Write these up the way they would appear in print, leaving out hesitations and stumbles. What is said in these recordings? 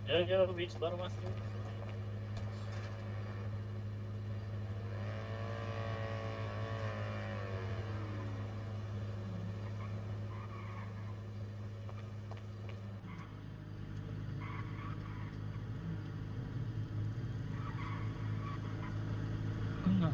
Ya, bis baru masuk. Enggak.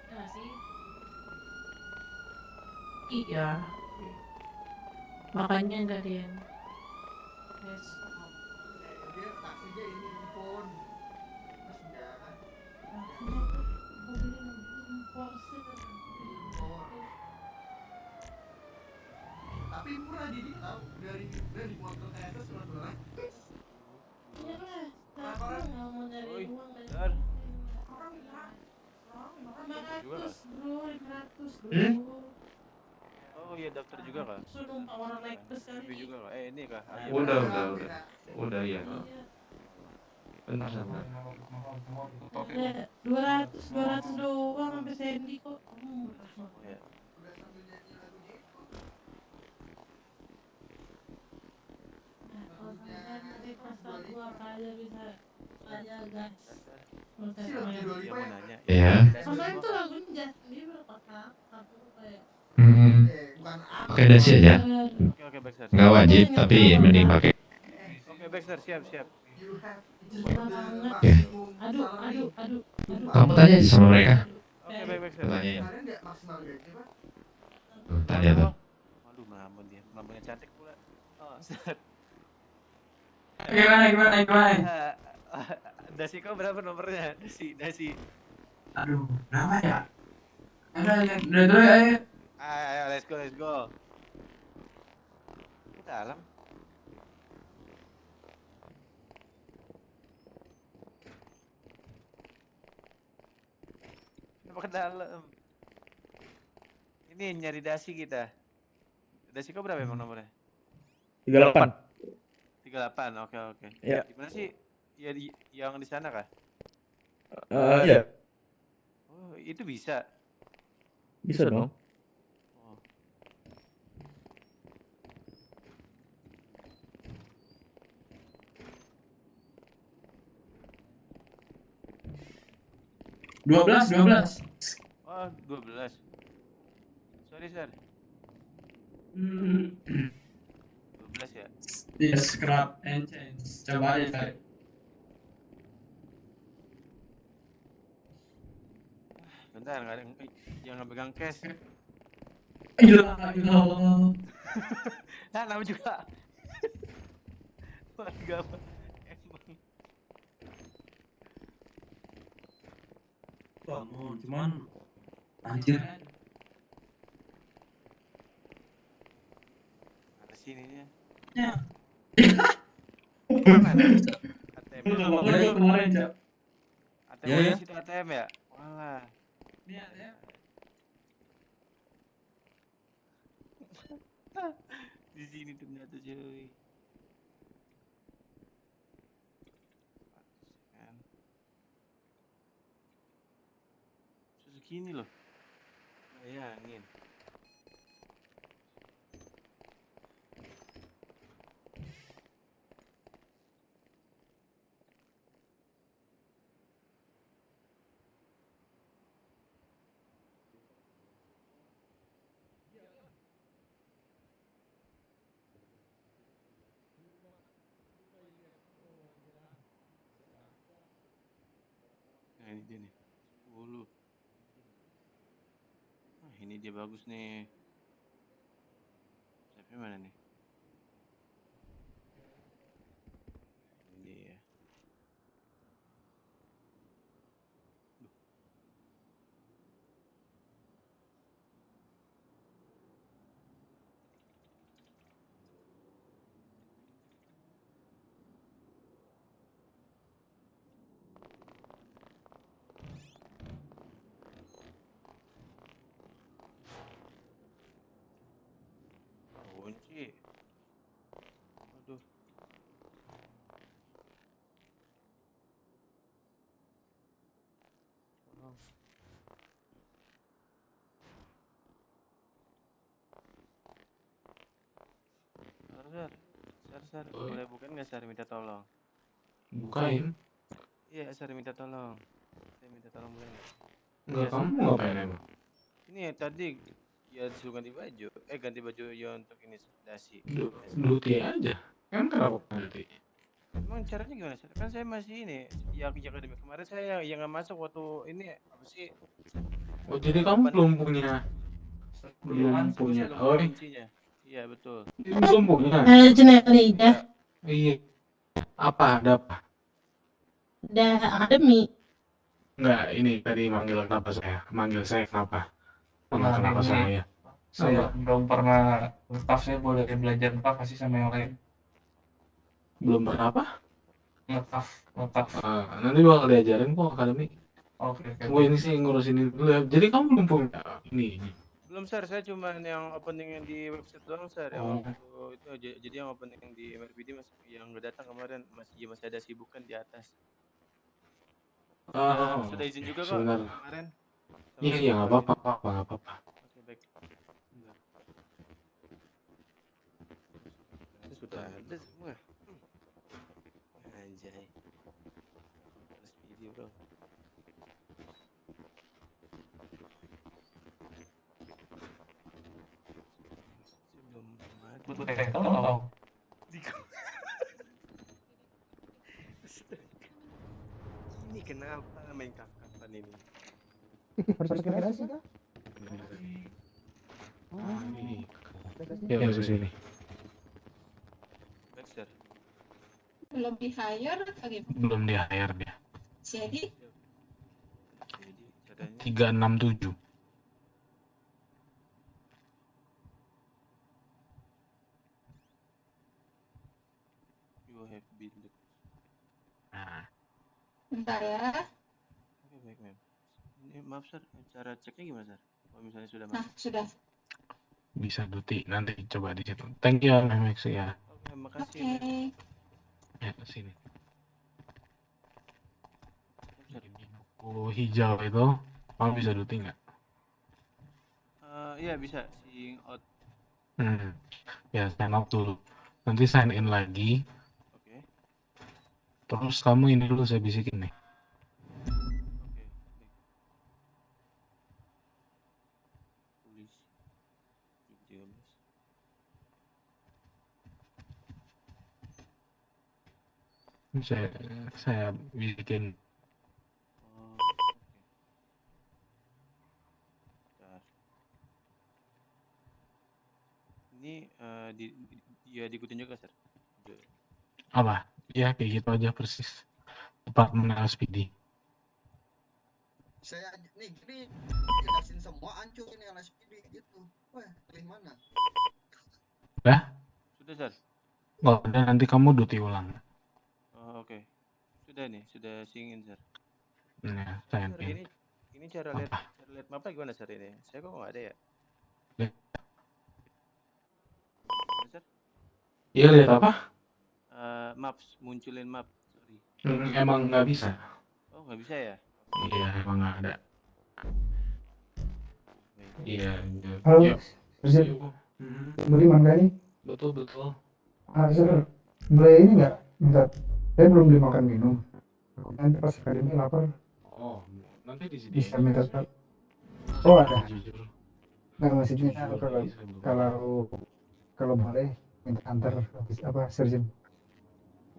Ya nggak sih? Iya, makanya kalian besok Dia taksinya ini impor. Mas udah taksinya tuh mobilnya impor sih. impor. Tapi murah jadi tahu dari motor kayak itu 900. Iya lah, aku Orang nggak mau nyari Woi, uang dari Dar. orang lima Juga ratus kah? bro, 500 Hmm? bro. Oh iya, daftar juga kah? Aku numpang orang naik bus kali Review ini. juga kah? Ini kah? Nah, Iya, Udah, benar. udah. Udah ya. iya. Bentar, bentar. Ya, 200 doang sampai Sandy kok. Murah banget. Oh, ya. Udah sambil nyanyi lagu Jeko. Nah, kalau sampai nanti pas aku apa aja bisa aja guys. Mau tes Siap, main. Dua Dia Lipa mau ya? nanya. Iya. Kemarin tuh lagunya Justin Bieber kotak. Satu tuh kayak Bukan apa. Pakai dasi aja. Oke, Baxter. Nggak wajib, tapi mending pakai. Oke, Baxter, siap. You have Lama banget. maximum Aduh. salary. Kamu tanya aja sama mereka. Oke, baik, Baxter. Tanyain. Kalian nggak maksimal gaji pak? Tuh, tanya tuh. Waduh, melamun dia. Melamunnya cantik pula. Oh, set. Gimana? Dasi kau berapa nomornya? Dasi. Aduh, berapa ya? Udah dulu ya. Ayo, let's go. Ke dalam. Kenapa ke dalam? Ini nyari dasi kita. Dasi kau berapa emang nomornya? 38. 38. Oke. Iya. Gimana sih? Ya yang di sana kah? Iya, Oh, itu bisa. bisa dong. Oh. Dua belas. Oh, 12. Sorry, Sir. 12 ya? Iya, scrap and change. Coba aja cari. Bentar, nggak ada yang pegang cash. Ilah. Nah, nama juga. Warga apa? Emang. Bangun, cuman anjir. Mana sih ininya? Ya. Mana? ATM. Kemarin, Cak. ATM Ya, ya. di situ ATM ya? Walah. Iya, ya. Di sini ternyata cuy. Kan. Segini loh. Bayangin. Nah, ini dia nih. 10. Nah, ini dia bagus nih. Tapi mana nih? Ini dia. Kunci. Aduh. Oh. Sar, boleh bukan nggak Sar minta tolong? Bukain. Iya, Sar minta tolong. Saya minta tolong boleh nggak? Enggak, Iya, kamu Sar. ngapain emang? Ini ya tadi ya disuruh ganti baju. Ganti baju ya untuk ini dasi. Duty aja. Kan kenapa nanti? Emang caranya gimana Sar? Kan saya masih ini ya akademi kemarin saya yang nggak masuk waktu ini apa sih? Oh, jadi kamu belum punya. Belum Oh, ini kuncinya. Iya betul. belum punya. Ada Jenelida, Iya. Apa? Ada apa? ada akademi. Enggak, ini tadi manggil saya kenapa? Kenapa saya? Saya belum pernah ngekaf, saya boleh belajar ngekaf kasih sama yang lain. Belum pernah apa? Ngekaf. Nanti bakal diajarin kok akademi. Oke. Gue ini sih ngurusin ini dulu ya. Jadi kamu belum punya ini. Belum Sar, saya cuma yang opening yang di website doang Sar. Yang Oh. waktu itu jadi yang open yang di MRPD yang udah datang kemarin masih ada sibuk kan di atas. Sudah izin oke, juga kok sebentar. kemarin. Iya, iya, nggak apa-apa, nggak apa-apa, nggak apa-apa. Oke, baik. Bentar. Itu sudah ada semua. Anjay. Terus video, Bro. Sebelum mati. Butuh tolong. Astaga. Ini kenapa main kaf-kafan ini? Berkonspirasi kah? Ini. Ya, ke sini. Baxter. Belum di hire atau gimana? Belum di hire dia. Jadi Jadi caranya 367. you have been the... Nah, bentar ya. Oke, baik, ma'am. Ini maaf, Sir. Cara ceknya gimana, Sir? Kalau misalnya sudah Nah, masuk. sudah. bisa Duti nanti coba di situ. Thank you MX ya. Oke, makasih. Oke. ma'am. Ya, sini. Sir. Ini buku hijau itu, kamu bisa Duti nggak? Iya bisa seeing out. Ya, sign out dulu. Nanti sign in lagi. Oke. Terus kamu ini dulu saya bisikin nih. Oke, baik. Tulis 13. Saya bisikin. Oh, oke. Bentar. Ini ya diikutin juga, Sir. Apa? Ya kayak gitu aja persis. Departemen LSPD. Saya nih gini jelasin semua hancurin LSPD gitu. Wah, pilih mana? Sudah, Sir. Oh, dan nanti kamu Duti ulang. Oh, oke. Sudah nih, sudah seeing in, Sir. Ya, sign Sir, in. ini cara lihat mapnya gimana, Sir, ini? Saya kok nggak ada ya? Lihat. Ada, Sir? Iya, lihat apa? Maps, munculin map. Sorry. Emang nggak bisa. Oh, nggak bisa ya? Iya, emang nggak ada. Baik. Iya. Halo, Iya. Presiden. Mhm. Budiman kali. Betul. Sir, boleh ini nggak? Bentar, saya belum dimakan minum. Nanti pas akademi lapar, Oh, nanti di sini. bisa minta start. Oh ada. Jujur. Nah maksudnya Jujur, kalau bisa, belum. kalau boleh minta antar habis apa surgeon.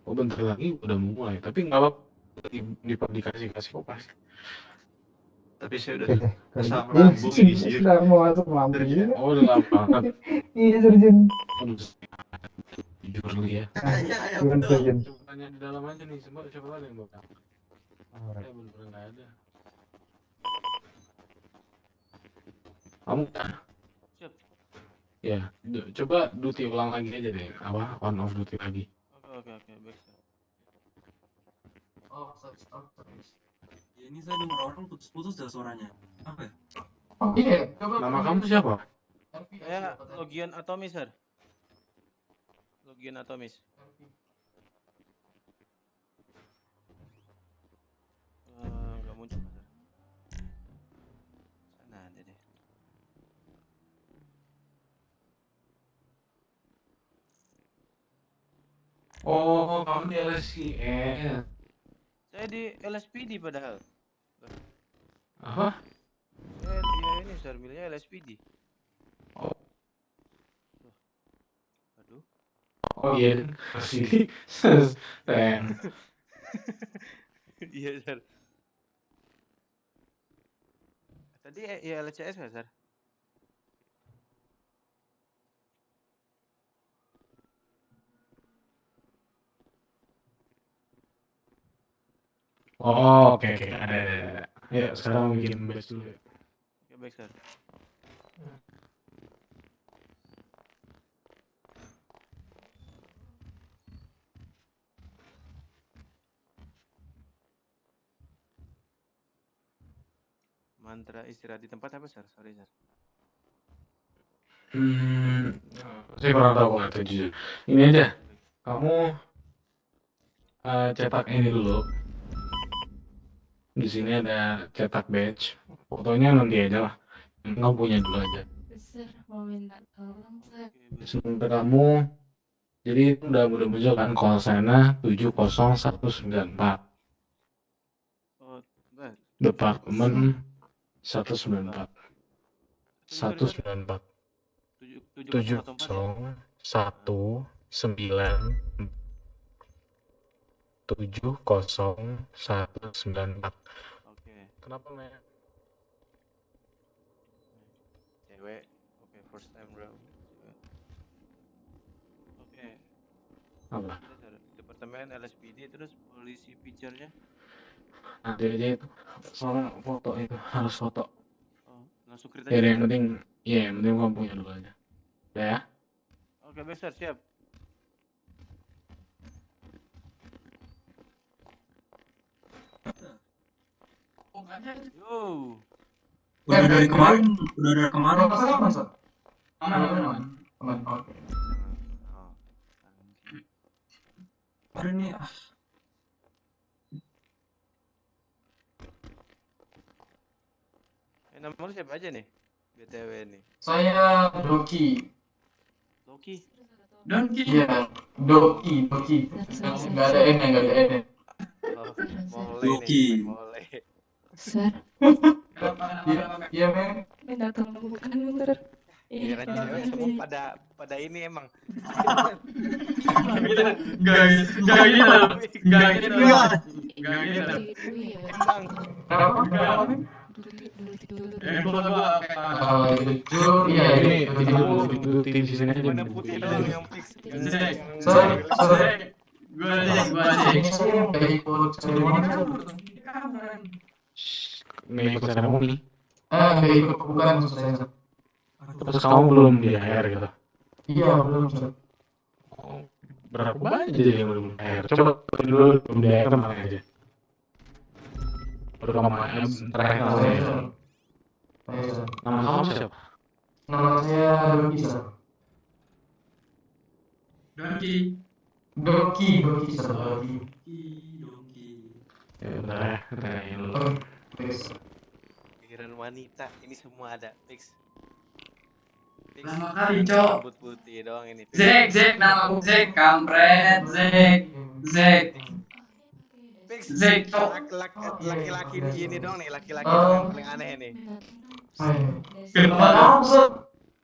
Oh, bentar lagi udah mau mulai, tapi nggak apa-apa. Dikasih kok pasti. Tapi saya udah Oke, kalau sama gitu. lambung ini sih. Sudah mau masuk lampu Surgeon. juga. Oh, udah lama banget. Iya surgeon. Aduh, jujur lu ya. Iya, Gimana betul. surgeon? Coba tanya di dalam aja nih, siapa ada yang bakal. Alright. Bener-bener nggak ada. Kamu Siap. ya, coba Duti ulang lagi aja deh, apa on off Duti lagi. Oke, baik, Sir. Oh, stop. Ya, ini saya dengar orang putus-putus dah suaranya. Apa ya? Oh iya, coba. Nama kamu siapa? Saya Logian Atomis, Sir. Logian Atomis. Nggak muncul, Sir. Sana ada deh. Oh, kamu di LSCS. Saya di LSPD padahal. Apa? Saya ini, Sir, milihnya LSPD. Oh. Aduh. Oh iya, sini. Iya, Sir. Tadi ya LCS nggak, Sir? Oh, oke, ada. Ya, sekarang bikin base dulu ya. Oke, baik, Sir. Mantra istirahat di tempat apa, Sir? Sorry, Sir. Saya kurang tahu kok itu jujur. Ini aja, kamu cetak ini dulu. Di sini ada cetak badge. Fotonya nanti aja lah. Yang kamu punya dulu aja. Sir, mau minta tolong, Sir. Sementara kamu, jadi itu udah muncul kan call sana 70194. Oh, bentar. Departemen 194. 194. 70194. Oke, Kenapa, Mek? cewek. Oke, first time bro. Cewek. Oke, Apa? departemen LSPD terus polisi picture-nya. Nanti aja itu. Soalnya foto itu harus foto. Oh, langsung krit Ya, aja. yang penting, yang penting kamu punya dulu aja. Udah ya? Oke, besar siap. Yo. Udah dari kemarin, udah dari kemarin. Aman, Sir. Aman. Aman, oke. Oh. Kemarin nih, Nama lu siapa aja nih? BTW nih. Saya Doki. Loki. Donkey. Iya, Doki. Nggak ada N, nggak ada N. Oh, mulai Loki. nih, mulai. Sir, Iya, men. minta tolong bukan, Sir. Iya kan cewek semua pada ini emang. Enggak gitu. Enggak gitu. Itu ya. Emang. Kenapa? Dulu. Jujur, iya, Ini ini. kamu di sini aja. Mana putih doang yang fix. Sorry. Gue aja. Ini saya nggak ikut seremoni. Nggak ikut seremoni. Nggak ikut, bukan maksud saya. Sir. Terus kamu belum di HR gitu. Iya, belum, Sir. Oh, berapa banyak jadi yang belum di HR? Coba dulu belum di HR mana aja. Baru kamu terakhir Saya, saya. Sir. Sir. Nama kamu siapa? Nama saya Doki, Sir. Doki, Sir. Doki. Ya udah ya, terakhir dulu. Please. Pikiran wanita ini semua ada fix. Fix. Lama kali, Cok. Rambut putih doang ini. Zek, nama aku Zek, kampret, Zek. Fix. Zek, Cok. Laki-laki di ini doang nih, laki-laki Oh. yang paling aneh nih. Kenapa? Kamu, Sir.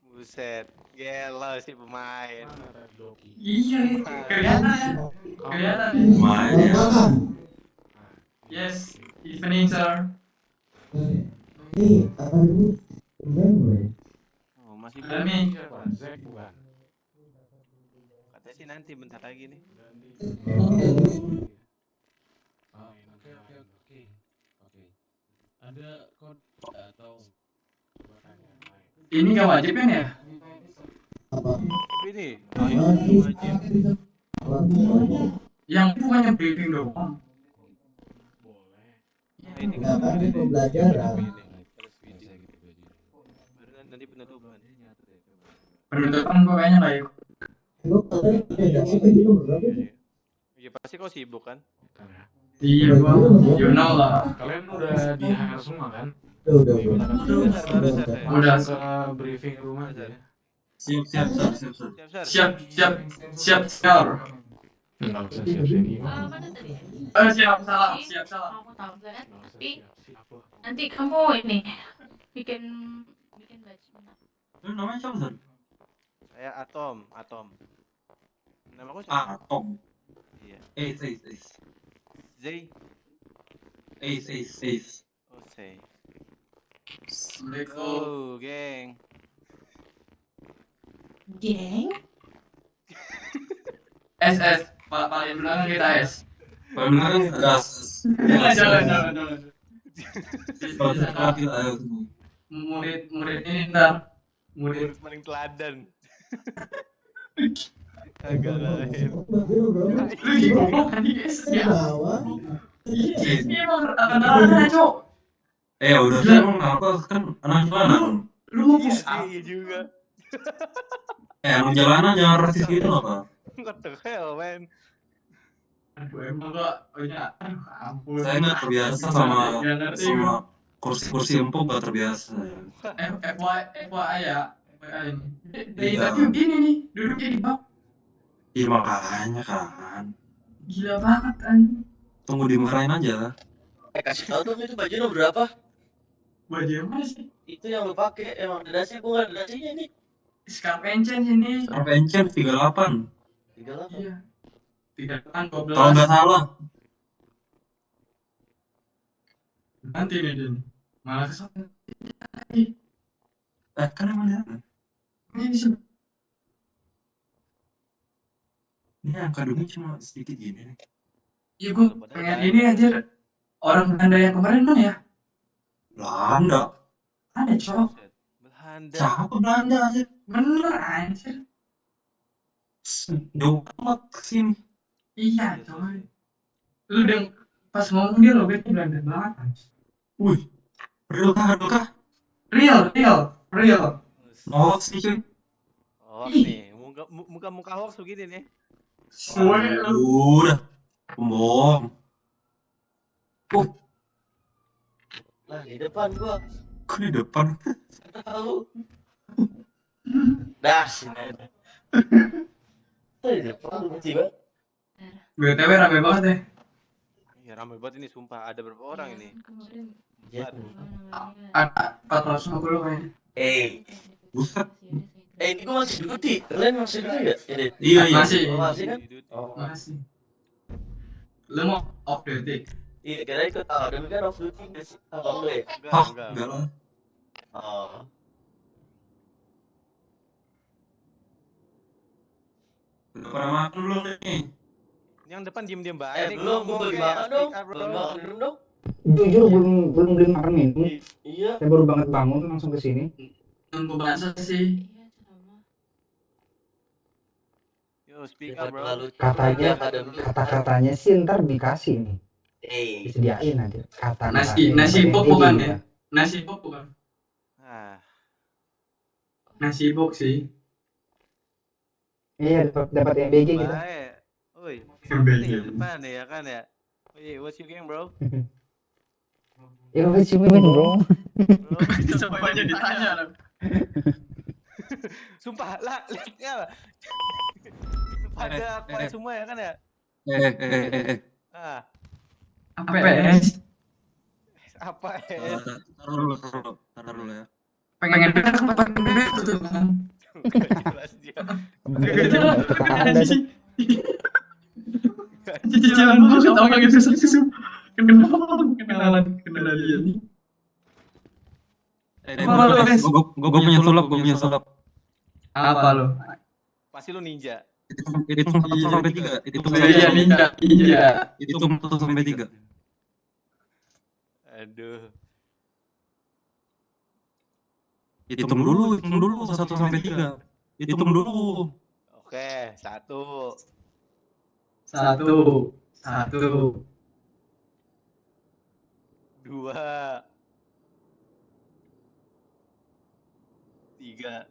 Buset, gelo sih pemain. Iya, kelihatan. lumayan. Yes, evening, sir. Oh, masih Ada nih. Zek bukan. Katanya sih nanti bentar lagi nih. Oke. Ada kode atau Ini gak wajib kan ya? Tapi nih, wajib. Yang bukannya briefing doang. boleh. Nah, ini kan pembelajaran. Baru nanti penutupan. Penutupan gue kayaknya gak ikut. Iya pasti kau sibuk kan? Iya, gua. You know lah. Kalian udah di HR semua kan? Baru Udah. Langsung ke briefing rumah aja ya. Siap. Siap, sir. Enggak usah siap-siap gimana. Mana tadi? Siap, salah. Kamu tahu kan? Nggak usah Tapi siap lah. nanti kamu ini bikin badge bentar. Lu namanya siapa, Sir? Saya Atom. Nama aku siapa? Atom. Iya. Ace. Zay. Ace. Oh, Zay. Assalamualaikum. Oh, geng. Geng? SS. Paling belakang kita S. Paling gas. Jangan. Kalau kita ayo. Murid ini ntar. Murid. Murid paling teladan. Agak lain. Lu gimana nih S ya? Ini emang akan Cok. Udah sih emang apa kan anak gimana? Lu mau Iya push sih, up. iya juga. Anak jalanan jangan rasis gitu loh, Pak. What the hell, man? Aduh emang kok, oh ya, aduh ampun. Saya nggak terbiasa sama Nggak ngerti sama gua. kursi-kursi empuk nggak terbiasa. FYI ya, FYI ini. Dari Iya. tadi begini nih, duduknya di bak. Iya makanya kan. Gila banget anjing. Tunggu dimarahin aja. Kasih tau dong itu bajunya berapa? Baju yang mana sih? Itu yang lu pakai emang ada dasi, gua nggak ada dasinya nih. Scarf Enchant sini. Adventure 38. 38. Iya. 38, 12. Kalau nggak salah. Nanti nih dia. Malah kesana. Kan emang ya. Ini bisa. Ini angka dunia cuma sedikit gini nih. Iya gua pengen ini aja. Orang Belanda yang kemarin mana ya? Belanda. Ada cowok. Belanda. Siapa Belanda aja? Bener anjir. Jauh amat kesini. Iya coy. Lu udah pas ngomong dia lo bete Belanda banget anjir. Wih. Real kah? Real. Nolak sih cuy. Oh nih, muka hoax begini nih. Suwe lu. Udah. Pembohong. Lah di depan gua Kok di depan? tahu. Dah sini. Di depan lu benci banget. BTW rame banget deh. Ya ramai banget ini sumpah. Ada berapa orang ini? Kemarin Iya. Ada 450 kayaknya. Buset. Ini gua masih duty. Kalian masih duty enggak? Ini. Iya. Masih. Oh, masih kan? Oh. Masih. Lu mau off duty? Iya, kira ikut demi kan off duty enggak sih? Apa enggak ya? Hah, Enggak. enggak lah. Oh. Udah pada makan belum nih? Yang depan diem-diem baik. Belum, gua belum makan dong. Belum makan dulu dong. Jujur belum beli makan minum. Iya. Saya baru banget bangun langsung ke sini. Nunggu bahasa sih. iya sama. Yo, speak up, bro. Katanya kata-katanya sih ntar dikasih nih. Disediain nanti kata Nasi pop bukan ya? Nasi pop bukan? Ah, Nasi pop sih. Iya dapat MBG kita. baik. Oi, MBG. nih depan nih ya kan ya. Wih, what's your game, bro? Ya what you mean bro? Bro, Semuanya ditanya. sumpah lah, lihatnya. Pada kuat semua ya kan ya. Ah, Apa ya? apa ya? Taruh dulu ya. Pengen bebek tuh kan. Jelas dia. Anda tuh Cicilan banget tau gak gitu sih. Kenalan dia nih. Gue punya sulap. Apa lo? Pasti lu ninja. Hitung 1 sampai 3. Iya ninja. Hitung 1 sampai 3. Aduh. Hitung dulu 1 sampai 3. Hitung dulu. Oke, 1. 1. 2. 3.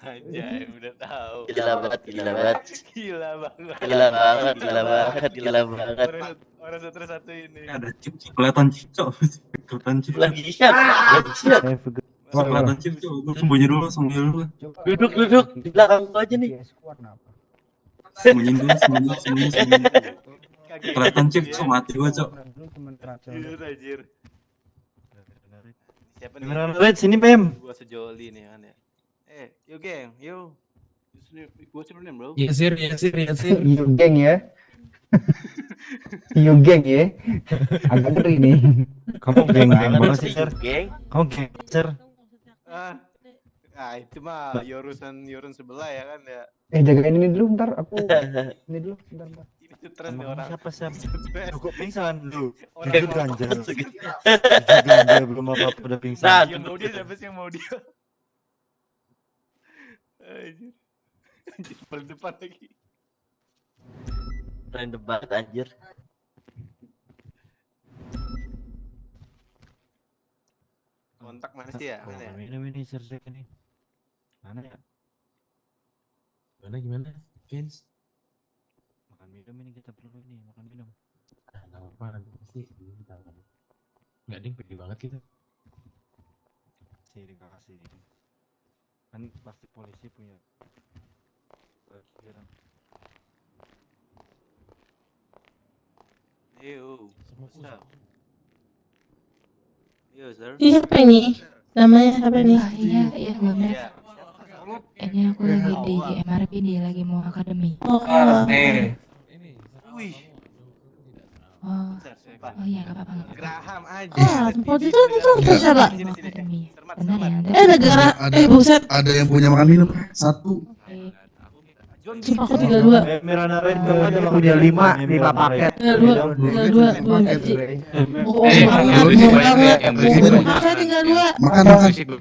Anjay, udah tahu. Gila banget. Gila banget. Orang satu ini. Ada chip kelihatan chip cok. Lagi siap. Kelihatan chip cok. Gue sembunyi dulu. Duduk di belakang gua aja nih. Sembunyi. Kelihatan chip cok, mati gue cok. Anjir. Siapa nih? Beneran sini Pem. Gua sejoli nih kan ya. Yo geng, yo. What's your name, bro? Yasir. you geng ya. You geng ya. Agak ngeri nih. Kamu geng banget sih, Sir. Geng. Kamu geng, Sir. Itu mah Yorusan sebelah ya kan ya. Jagain ini dulu ntar aku ini dulu bentar. Ini stres nih orang. Siapa, Sir? Stres. Kok pingsan lu? Orang Itu ganjel. Ganjel belum apa-apa udah pingsan. yang mau dia siapa sih yang mau dia? Anjir. Paling depan lagi. Random banget anjir. Kontak mana sih ya? Mana ya? Ini Sir ini. Mana ya? Gimana Vince? Makan minum ini kita perlu nih, makan minum. Nggak apa-apa, nanti pasti kita nggak ding, pede banget kita. Sini kasih. Kan pasti polisi punya pikiran. Yo, Semua what's up? Yo, sir. Ini siapa ini? Namanya siapa nih? Ah, iya Bang Red. Iya. Siapa? Ini aku lagi di MRP, dia lagi mau akademi. Oh, Nih, Ini Wih. Oh, Bentar, sumpah. oh iya, nggak apa-apa. Graham aja. Ah, tempat itu siapa? Sini, sini. Akademi. Cermat, Benar ya, cermat. Anda? Negara. Buset. Ada yang punya makan minum satu. John Sumpah aku Biden. 32. Miranda Red ada punya 5 paket. 2 biji. Oh, Eh, banget, lu mau sih banget. banyak yang berisik. Saya tinggal 2. Makan.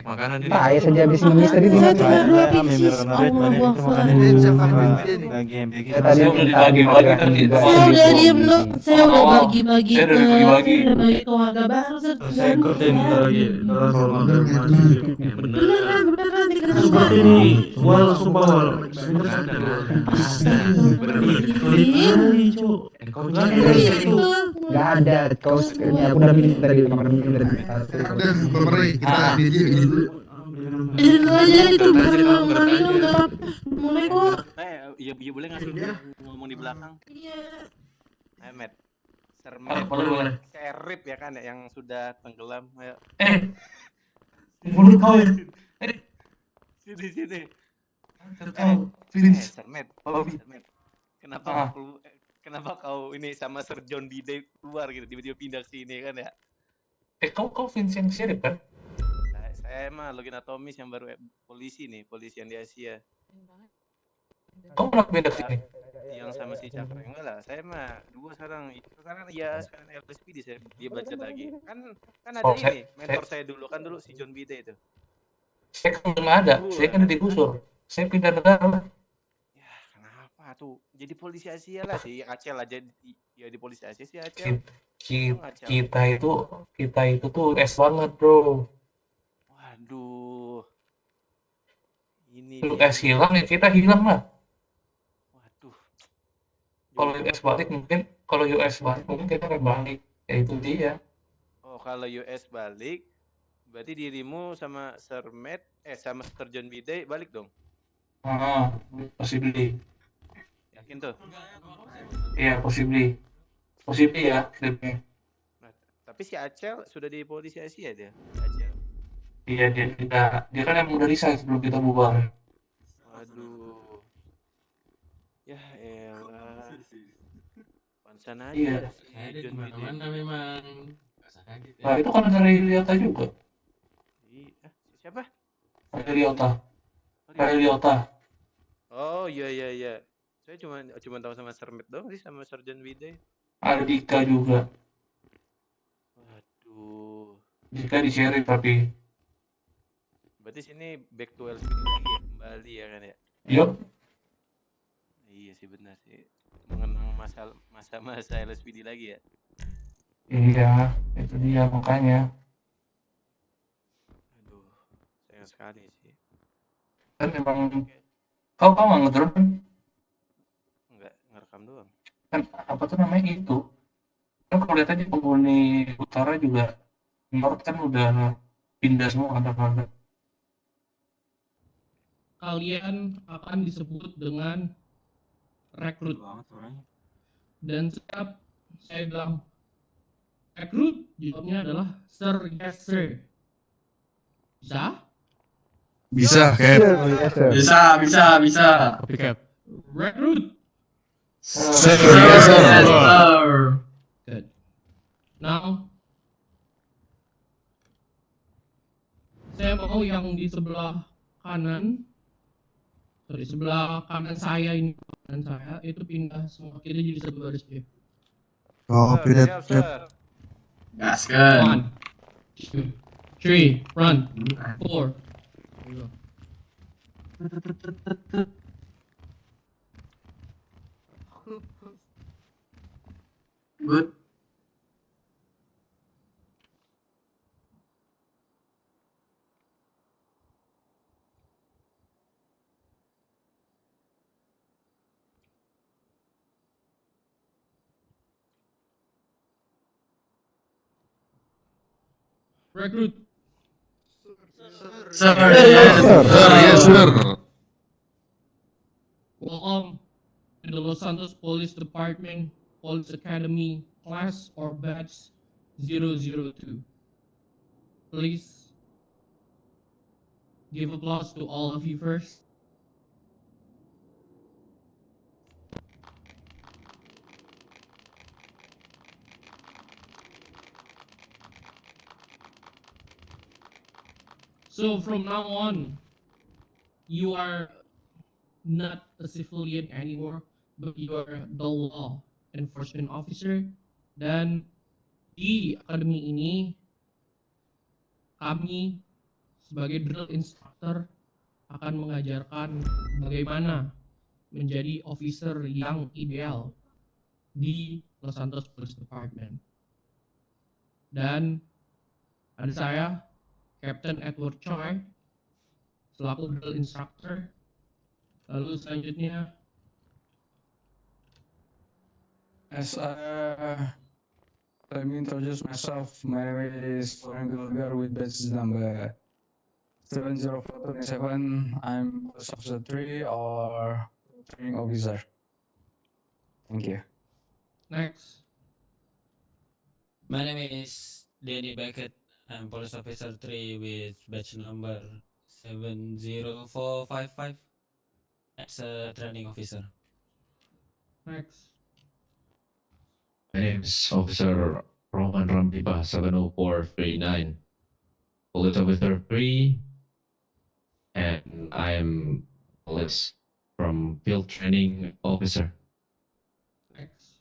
Makanan ini. Nah, ya saja habis ngemis tadi Saya di tinggal 2 Miranda biji. Red Allah, banyak gua itu makan salah. ini. Bagi MPG. Ya, tadi Saya udah dibagi-bagi tadi. Saya udah diem dong. Saya udah bagi-bagi Saya ke udah bagi-bagi. udah bagi ke warga baru. saya ikutin kita lagi. Terus kalau makan masih yang bener. Beneran dikasih Seperti makan. ini, wal sumpah wal. Bener-bener. Kali cuk. Kau Iya, jangan itu. nggak ada. Kau sekiranya aku udah minum tadi makan minum dari Ada beberapa kita ambil aja ini dulu. Itu aja itu bukan minum dapat mulai kok. Iya boleh ngasih ngomong di belakang. Iya. Ahmed. Boleh, boleh. Serip ya kan ya, yang sudah tenggelam. Ayo. Mulut kau ya. Sini. Vince. Sermet. Oh, Sermet. Ah. Kenapa kau ini sama Sir John Bide keluar gitu tiba-tiba pindah ke sini kan ya? Kau Vince yang sirip kan? Saya mah login atomis yang baru polisi nih, polisi yang di Asia. Kau pernah pindah ke sini? Yang sama si Cakra enggak lah. Saya mah dua sekarang ya sekarang LSPD saya dia belajar lagi. Kan ada Oh, ini mentor saya dulu si John Bide itu. Saya kan belum ada. Saya kan digusur. Saya pindah negara. Ya, kenapa tuh? Jadi polisi Asia lah sih, Aceh aja ya di polisi Asia sih Aceh. Kita itu tuh es banget, bro. Waduh. Ini Lu dia. es hilang ya kita hilang lah. Waduh. Kalau US balik mungkin kita akan balik. Ya itu dia. Oh, kalau US balik, berarti dirimu sama sama Sir John Bide balik dong. Possibly. Yakin tuh? Iya, possibly ya. Nah, tapi si Acel sudah di polisi Asia dia. Acel. Iya, dia kan emang udah resign sebelum kita bubar. Waduh. Ya elah. Pansan aja. Iya. Ada di mana-mana memang. Nggak usah kaget ya. Nah, itu kan dari Liota juga. Siapa? Dari Liota. Oh iya. Saya cuma tahu sama Sermet doang sih sama Sergeant Bide. Ada Dika juga. Waduh. Dika di sheriff tapi. Berarti sini back to LSPD lagi ya, kembali ya kan ya? Yup. Iya sih benar sih. Mengenang masa LSPD lagi ya. Iya, itu dia makanya. Aduh, sayang sekali sih. Kan memang kau nggak ngedrone kan? Enggak, ngerekam doang. Kan apa tuh namanya itu? Kan kalau lihat aja penghuni utara juga North kan udah pindah semua kantor-kantor. Kalian akan disebut dengan rekrut. Banget orangnya. Dan setiap saya bilang rekrut, jawabnya adalah Sir, yes sir. Bisa? Bisa. Copy cap. Rekrut. Sir. Good. Now, saya mau yang di sebelah kanan, sebelah kanan saya ini, itu pindah semua kiri jadi satu baris ya. Oh, Siap, Sir. Gaskan. 1, 2, 3, run. 4. Good. Recruit. Sir, yes, sir. Welcome to the Los Santos Police Department Police Academy class or batch 002. Please give applause to all of you first. So from now on, you are not a civilian anymore, but you are the law enforcement officer. Dan di akademi ini, kami sebagai drill instructor akan mengajarkan bagaimana menjadi officer yang ideal di Los Santos Police Department. Dan ada saya, Captain Edward Choi, selaku drill instructor. Lalu selanjutnya, Let me introduce myself. My name is Florian Gulgar with batch number 70427. I'm Police Officer 3 or training officer. Thank you. next. My name is Danny Beckett. I'm Police Officer 3 with batch number 70455 as a training officer. Next. My name is Officer Roman Ramdiba, 70439, Police Officer 3, and I'm police from Field Training Officer. Next.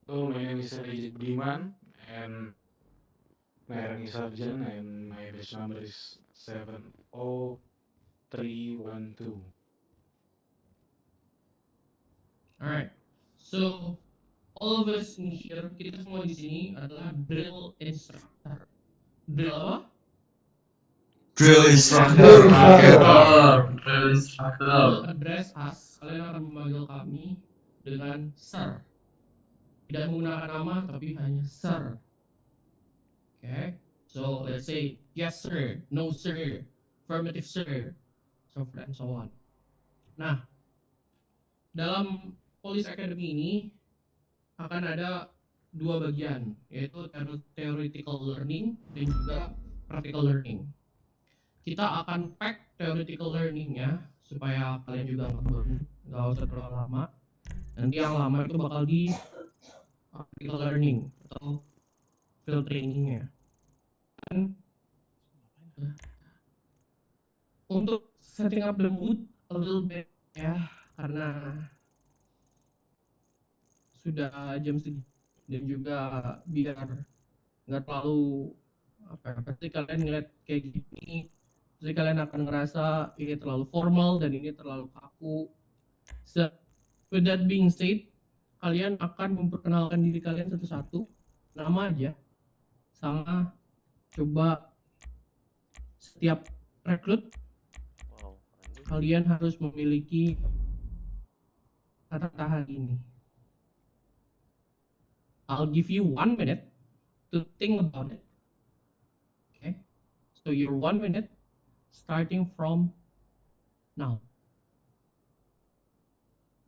Hello, my name is Rijik Diman and my rank is sergeant and my batch number is 70312. Alright. So all of us in here, kita semua di sini adalah drill instructor. Drill apa? Drill instructor. Drill instructor. Address us, kalian akan memanggil kami dengan sir. Tidak menggunakan nama, tapi hanya sir. Okay? So let's say yes sir, no sir, affirmative sir, so forth and so on. Nah, dalam Police Academy ini akan ada dua bagian, yaitu theoretical learning dan juga practical learning. Kita akan pack theoretical learningnya supaya kalian juga nggak usah terlalu lama. Nanti yang lama itu bakal di practical learning atau field trainingnya. Dan untuk setting up the mood a little bit ya, karena sudah jam segini dan juga biar nggak terlalu pasti kalian ngeliat kayak gini, pasti kalian akan ngerasa ini terlalu formal dan ini terlalu kaku. So, with that being said, kalian akan memperkenalkan diri kalian satu-satu, nama aja, sama coba setiap rekrut kalian harus memiliki kata-kata hari ini. I'll give you 1 minute to think about it. Okay? So your 1 minute starting from now.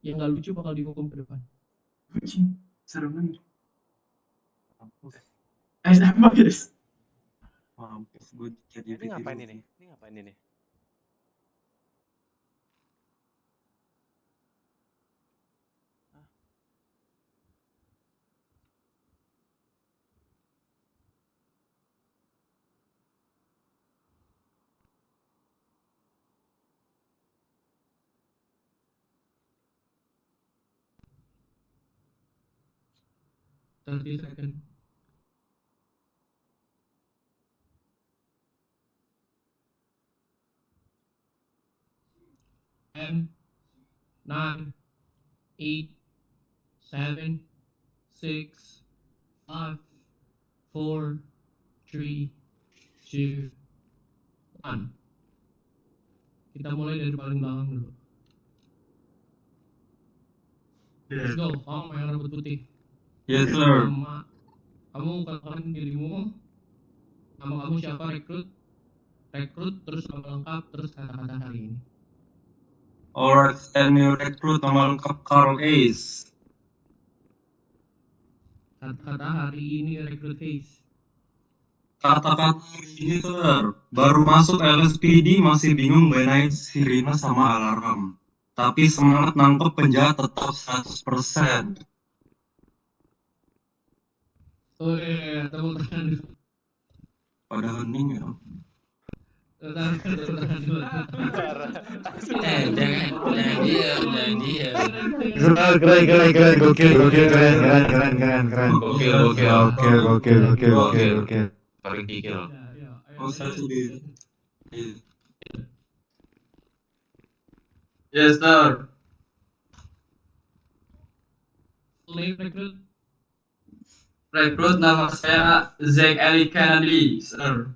Yang nggak lucu bakal dihukum ke depan. Serem banget. Mampus. Apa guys? Mampus gue jadi Ini ngapain ini? Ini ngapain ini? Thirty second. Ten, 9, 8, 7, 6, 5, 4, 3, 2, 1. Kita mulai dari paling belakang dulu. Let's go, Om yang rambut putih. Yes sir. Nama Kamu katakan dirimu, nama kamu siapa, rekrut, terus nama lengkap, terus kata-kata hari ini. Alright, tell me rekrut nama lengkap Carl Ace. Kata-kata hari ini rekrut Hayes. Kata-kata hari ini Sir, baru masuk LSPD masih bingung bedain sirine sama alarm. Tapi semangat nangkep penjahat tetap 100%. Oh iya, tepuk tangan dulu. Pada hening ya. Tepuk tangan dulu. Jangan dia. Keren, gokil. Paling kikil. Oh, saya sendiri. Yes, sir. Name rekrut. Rekrut nama saya Zack Ali Kennedy, sir.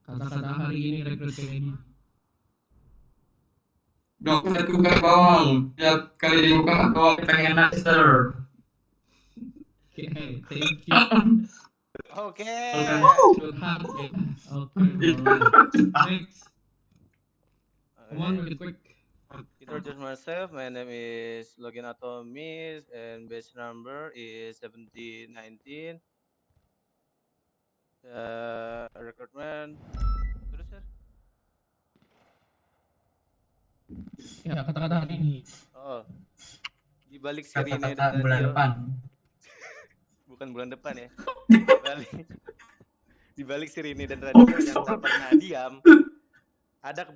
Kata-kata hari ini rekrut Kennedy. Dompet bukan bawang. Tiap kali dibuka bawang pengen nasi, sir. Oke, thank you. Oke. Good heart, ya. Oke, next. Come on, make it quick. Introduce myself. My name is Logan Atomis, and base number is 1719. Recruitment. Terus ya? Ya, kata-kata hari ini. Oh, di balik sirine dan Kata-kata bulan radio. depan. Bukan bulan depan ya. Di balik sirine dan radio yang tak pernah diam, ada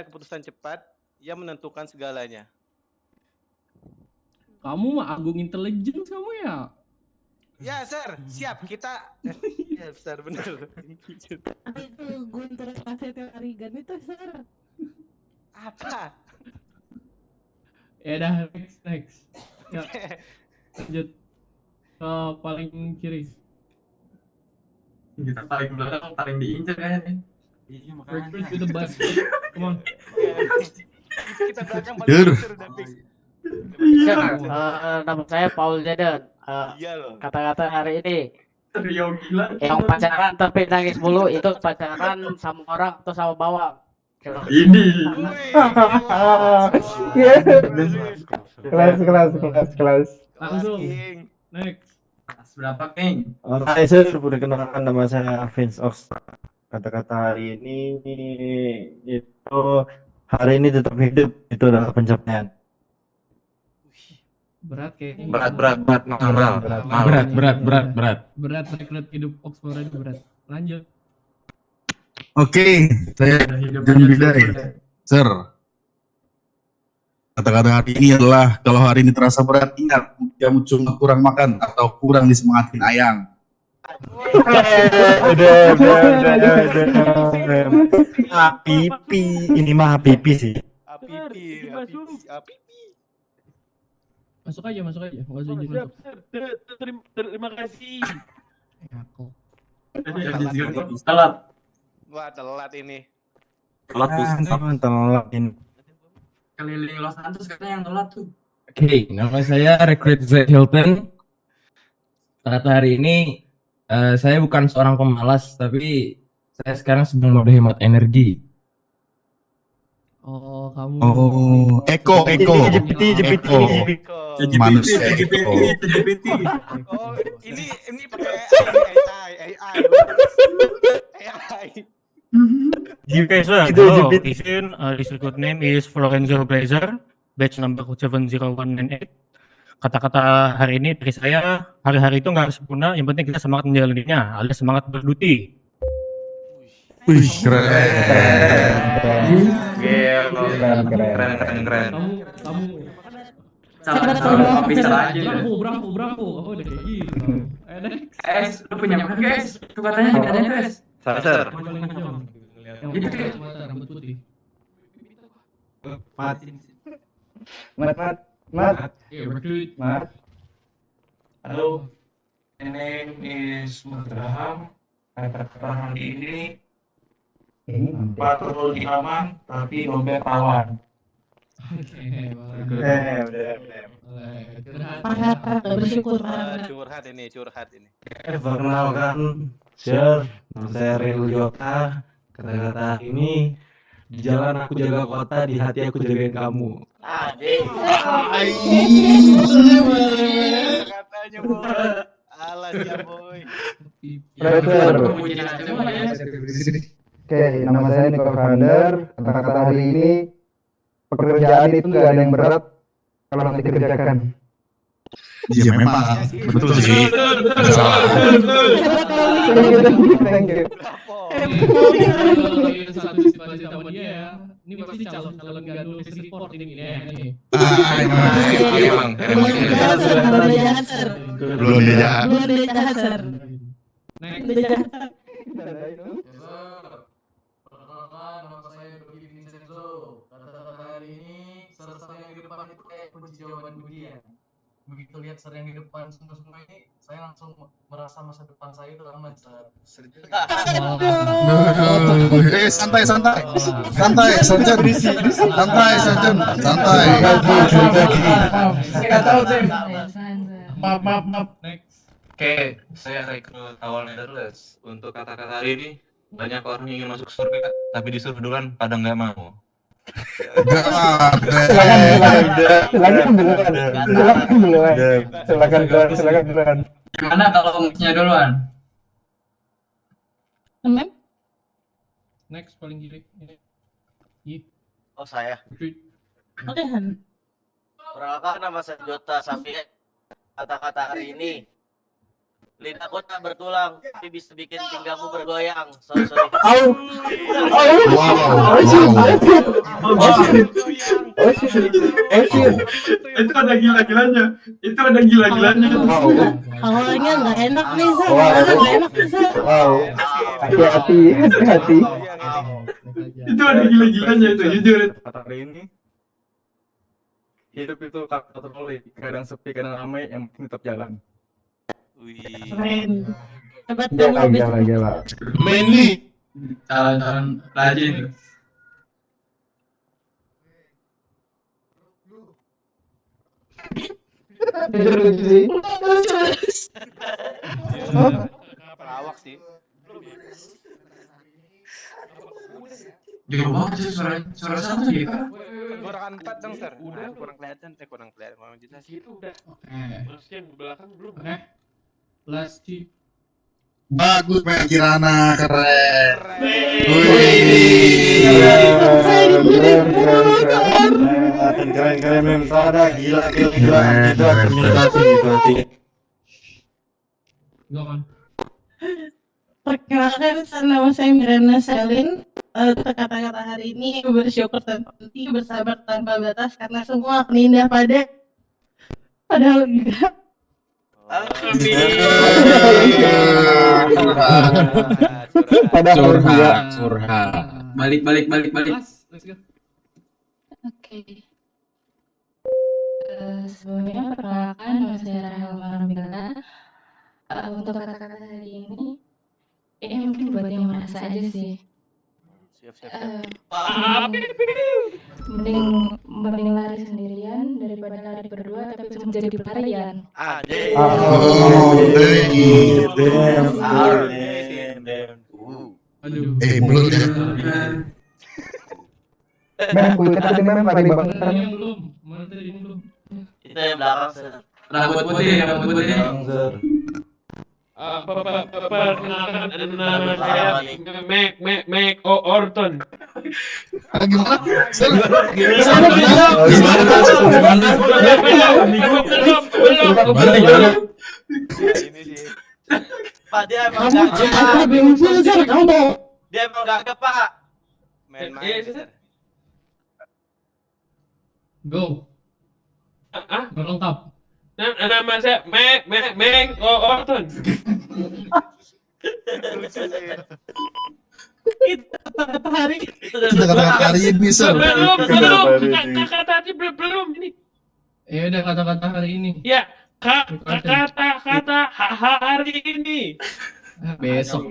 keputusan cepat yang menentukan segalanya. Kamu mah agung intelijen kamu ya? Ya, Sir, siap kita. Ya, Sir, benar. Itu Gunter Prasetyo Arigan itu, Sir. Apa? Ya dah, next. Ya. Lanjut. Paling kiri. Kita paling belakang, paling diincar kayaknya. Iya, Recruit makanya. to the bus. Come on. Kita belakang Dur. paling seru udah fix. Nama saya Paul Jaden. Iya loh. Kata-kata hari ini, Rio gila. yang pacaran tapi nangis mulu itu pacaran sama orang atau sama bawang. Ini. Kelas. Langsung. Next. Berapa, King? Hai sir, perkenalkan nama saya Vince Ox. Kata-kata hari ini itu hari ini tetap hidup itu adalah pencapaian. Berat kayaknya. Berat. Rekrut hidup Oxford aja berat. Lanjut. Oke, saya John Bidai. Sir, kata-kata hari ini adalah kalau hari ini terasa berat, ingat kamu cuma kurang makan atau kurang disemangatin ayang. Udah. Pipi, ini mah pipi sih. Apipi. Masuk aja. Enggak usah izin masuk. Terima kasih. Aku. Telat. Wah, telat ini. Telat ini. Keliling Los Santos katanya yang telat tuh. Oke, nama saya Recruit Z Hilton. Kata hari ini, saya bukan seorang pemalas, tapi saya sekarang sedang berhemat energi. Oh, kamu. Oh, Eko. GPT. Manusia GPT. Oh, ini pakai AI. Okay, sir. Hello, His recruit name is Florenzo Blazer, batch number 70198. Kata-kata hari ini dari saya, hari-hari itu nggak harus sempurna, yang penting kita semangat menjalaninya, alias semangat berduti. Wih, keren. Keren. Kamu. Salah bisa aja. Bravo. Oh, udah kayak gitu. Lu punya apa, guys? Tuh katanya, guys. Sir. Yang rambut putih. Mat. Recruit. Halo, my name is Mudraham. Kata-kata hari ini patroli aman tapi dompet rawan. Bersyukur Curhat ini. Perkenalkan, Sir, nama saya Relu Jota. Kata-kata ini, di jalan aku jaga kota, di hati aku jagain kamu. Katanya boy. Alas ya boy. Oke, nama saya Nico Vander. Kata-kata hari ini, pekerjaan itu nggak ada yang berat kalau nanti dikerjakan. Iya memang, betul sih. Nggak salah. Thank you. Satu disipasi sama dia ya. Ini pasti calon gandul report ini ya. Emang. Belum dia jahat. Perkenalkan, nama saya Dodi Vincenzo. Kata-kata hari ini, ser-ser yang di depan itu kayak kunci jawaban ujian. Begitu lihat ser yang di depan semua ini, saya langsung merasa masa depan saya itu aman, Sir. Santai, Santai, Sarjan. Nggak tahu, Tim. Maaf. Oke, saya rekrut awal Netherlands. Untuk kata-kata hari ini, banyak orang yang ingin masuk surga, tapi disuruh duluan pada nggak mau. Silakan. Gimana kalau mic-nya duluan? Next paling kiri. Oh saya. Oke, Han. Perkenalkan, nama saya Jota Safi. Kata-kata hari ini, lidahku tak bertulang, tapi bisa bikin pinggangmu bergoyang. Sorry. Itu ada gila-gilanya. Awalnya nggak enak nih, Sir. Hati-hati. Itu ada gila-gilanya itu, jujur. Kata hari ini, hidup itu patroli, kadang sepi, kadang ramai, yang penting tetap jalan. Keren. Hebat kamu. Gila. Mainly. Calon rajin. Pelawak sih. Jauh banget sih suara satu nih, Kak. Kurang 4 dong, Sir. Kurang kelihatan. Kurang jelas itu udah. Terusnya di belakang belum. Last two. Bagus main Kirana, keren. Keren memang ada gila. Itu administrasi gitu nanti. Perkenalkan, nama saya Miranda Selin. Kata-kata hari ini, bersyukur tanpa henti, bersabar tanpa batas, karena semua akan indah padahal enggak. Curhat. Balik. Oke. Sebelumnya perkenalkan, nama saya Rahel Marambila. Untuk kata-kata hari ini mungkin buat yang merasa aja sih. Mending lari sendirian daripada lari berdua tapi menjadi pelarian. Belum ya. Lari banget. Kita yang belakang, Sir. Rambut putih. Perkenalkan, nama saya Mac Orton. Gimana? Pak, dia emang gagap, Pak. Main-main, Sir. Go. Berlengkap. Nama saya Mac Orton. Kata-kata hari ini, Sir. Kata-kata belum ini. Ya udah kata-kata hari ini. Ya, kata-kata hari ini. Besok.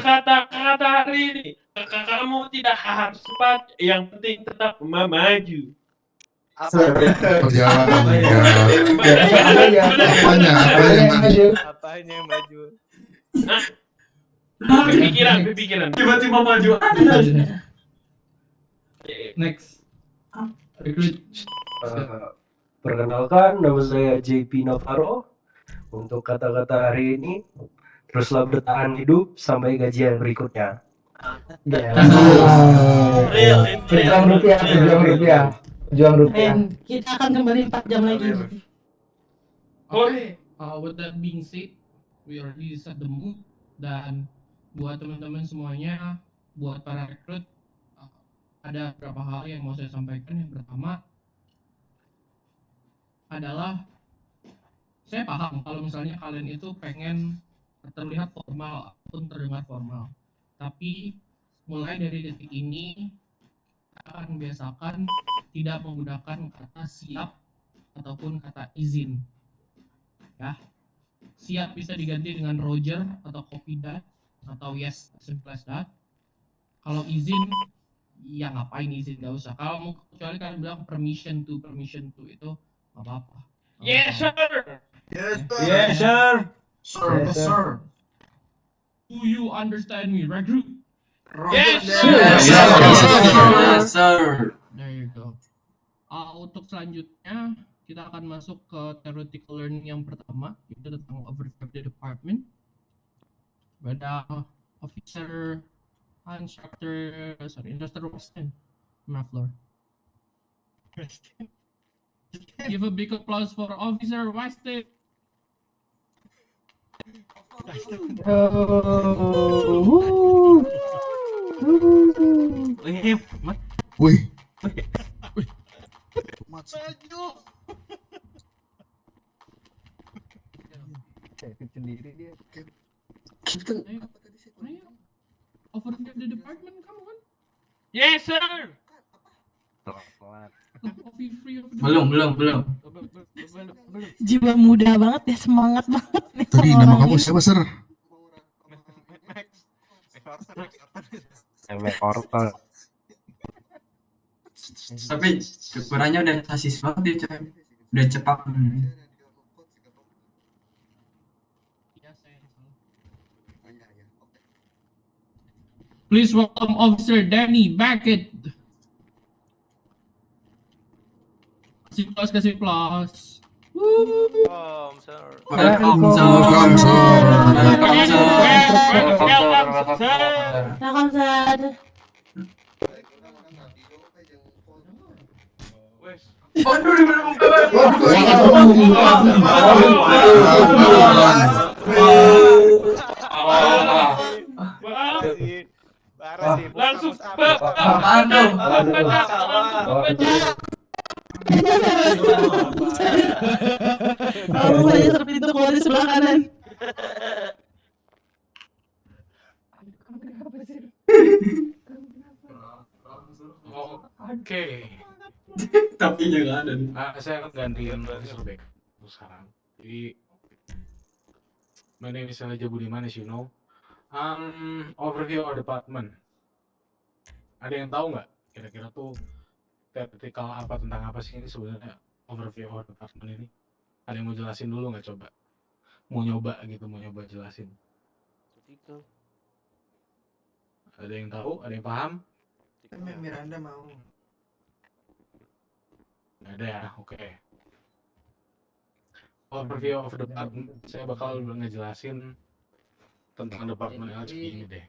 Kata-kata hari ini, kamu tidak harus cepat, yang penting tetap maju. Perjalanan Apanya yang maju? Pikiran. Tiba-tiba maju. Next. Perkenalkan, nama saya JP Navarro. Untuk kata-kata hari ini, teruslah bertahan hidup sampai gajian berikutnya. Pejuang rupiah. Dan kita akan kembali 4 jam lagi. Oke, with that being said, we already set the mood. Dan buat teman-teman semuanya, buat para rekrut, ada beberapa hal yang mau saya sampaikan. Yang pertama adalah saya paham kalau misalnya kalian itu pengen terlihat formal ataupun terdengar formal, tapi mulai dari detik ini kita akan biasakan tidak menggunakan kata siap ataupun kata izin. Ya, siap bisa diganti dengan Roger atau copy that atau yes, simple as that. Kalau izin, ya ngapain izin, gak usah. Kalau mau kecuali kalian bilang permission to itu gak apa-apa. Yes sir. Yes sir. Yes sir. Do you understand me, recruit? Yes sir. There you go. Untuk selanjutnya kita akan masuk ke theoretical learning yang pertama, yaitu tentang overview of the department. Pada officer, instructor Weston, on my floor. Give a big applause for Officer Weston. Wih. Sendiri dia. Overview of the department, come on. Yes sir. Belum. Jiwa muda banget ya, semangat banget nih. Tadi nama kamu siapa, Sir? Tapi kekurangannya udah sasis banget dia, coy. Udah cepat. Please welcome Officer Danny Beckett. Kasih plus. Welcome, sir. Welcome, sir. Welcome, sir. Langsung Kamu banyak terpintu keluar di sebelah kanan. Oke. Tapi jangan ada. Saya akan gantiin dari Surbek sekarang. Jadi, my name is Elijah Budiman, as you know. Overview our department. Ada yang tahu nggak kira-kira tuh theoretical apa tentang apa sih ini sebenarnya overview our department ini? Ada yang mau jelasin dulu nggak coba? Mau nyoba jelasin. Ada yang tahu? Ada yang paham? Miranda mau. Nggak ada ya? Oke. Overview of the department, saya bakal ngejelasin tentang departemen LHP ini deh.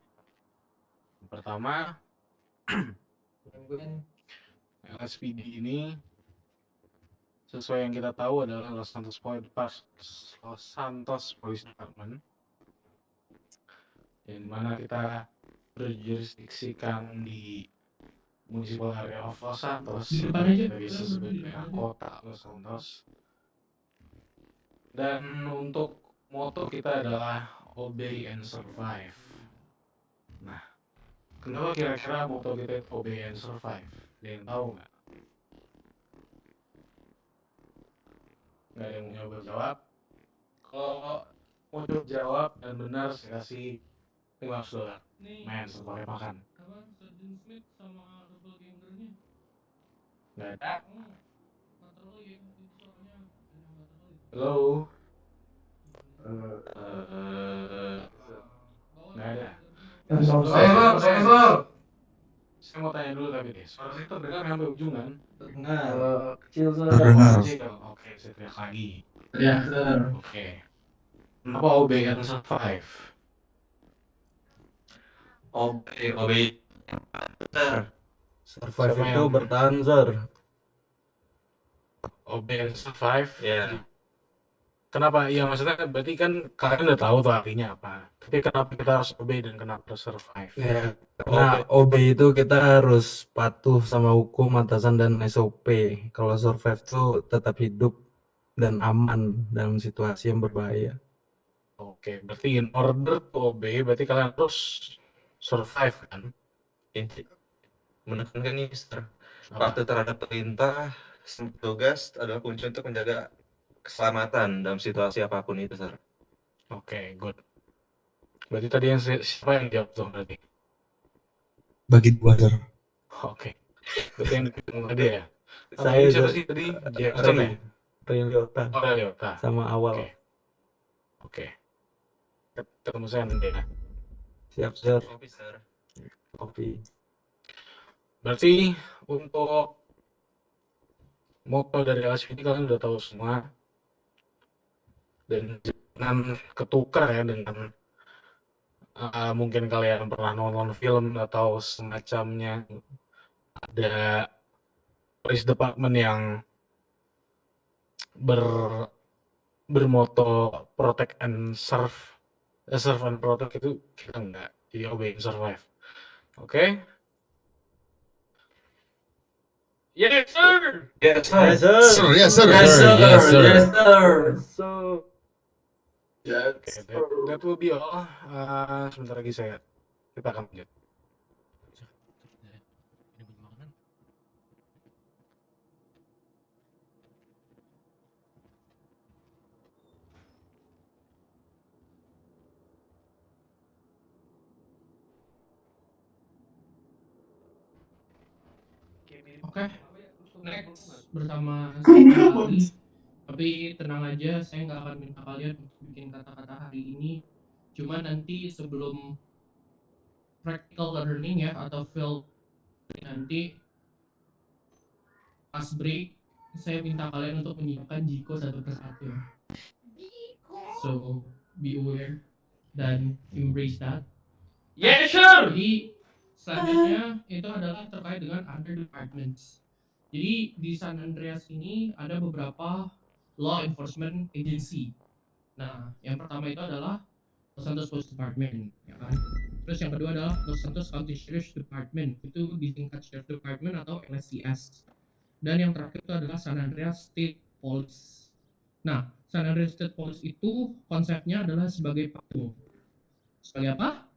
Yang pertama, LSPD ini sesuai yang kita tahu adalah Los Santos Police Department, di mana kita berjurisdiksikan di Municipal Area of Los Santos sebagai kota Los Santos. Dan untuk moto kita adalah obey and survive. Nah, Kenapa kira-kira moto kita itu obey and survive? Ada yang tahu nggak? Nggak ada yang nyoba jawab. Kalau mau jawab dan benar, saya kasih $500. Main pakai makan. Apa Sergeant Smith sama doppelganger-nya? Nggak ada. Patroli ya, itu soalnya ada yang patroli. Halo. Nggak ada. Saya mau tanya dulu tapi deh, suara saya terdengar sampai ujung kan? Terdengar. Kecil Terdengar. Oke, saya teriak lagi. Ya, Sir. Oke. Kenapa obey and survive? Obey. Survive Siapa itu yang- bertahan, Sir. Obey and survive. Ya. Kenapa? Ya maksudnya berarti kan kalian udah tahu tuh artinya apa. Tapi kenapa kita harus obey dan kenapa harus survive? Ya, karena obey itu kita harus patuh sama hukum, atasan, dan SOP. Kalau survive itu tetap hidup dan aman dalam situasi yang berbahaya. Oke, berarti in order to obey berarti kalian harus survive kan? Inti menekankan ini, Mister. Patuh terhadap perintah tugas adalah kunci untuk menjaga keselamatan dalam situasi apapun itu, Sir. Oke, good. Berarti tadi yang siapa yang jawab tuh berarti? Bagi dua, Sir. Oke. Berarti yang dibilang tadi ya? Saya Siapa Sir. sih tadi? Jackson ya? Ray Liotta. Oh, Ray Liotta. Sama awal. Oke. Ketemu saya nanti ya. Siap, Sir. Kopi, Sir. Kopi. Berarti untuk moto dari LSPD kalian udah tahu semua. Dan jangan ketukar ya dengan mungkin kalian pernah nonton film atau semacamnya. Ada police department yang bermoto protect and serve. Serve and protect itu kita enggak. Jadi obey and survive. Oke? Yes, sir. Yes, sir. Yes, sir. Sir, yes, sir. Yes, sir. Yes, sir. Yes, sir. So, Okay, that will be all. Sebentar lagi kita akan lanjut. Oke, next bersama saya Ali. Tapi tenang aja, saya nggak akan minta kalian untuk bikin kata-kata hari ini. Cuma nanti sebelum practical learning ya atau field nanti pas break saya minta kalian untuk menyiapkan Jiko satu persatu. So be aware dan embrace that. Yes, sir. Jadi selanjutnya itu adalah terkait dengan other departments. Jadi di San Andreas ini ada beberapa law enforcement agency. Nah, yang pertama itu adalah Los Santos Police Department, ya kan? Terus yang kedua adalah Los Santos County Sheriff's Department, itu disingkat Sheriff Department atau LSCS. Dan yang terakhir itu adalah San Andreas State Police. Nah, San Andreas State Police itu konsepnya adalah sebagai patung. Sebagai apa?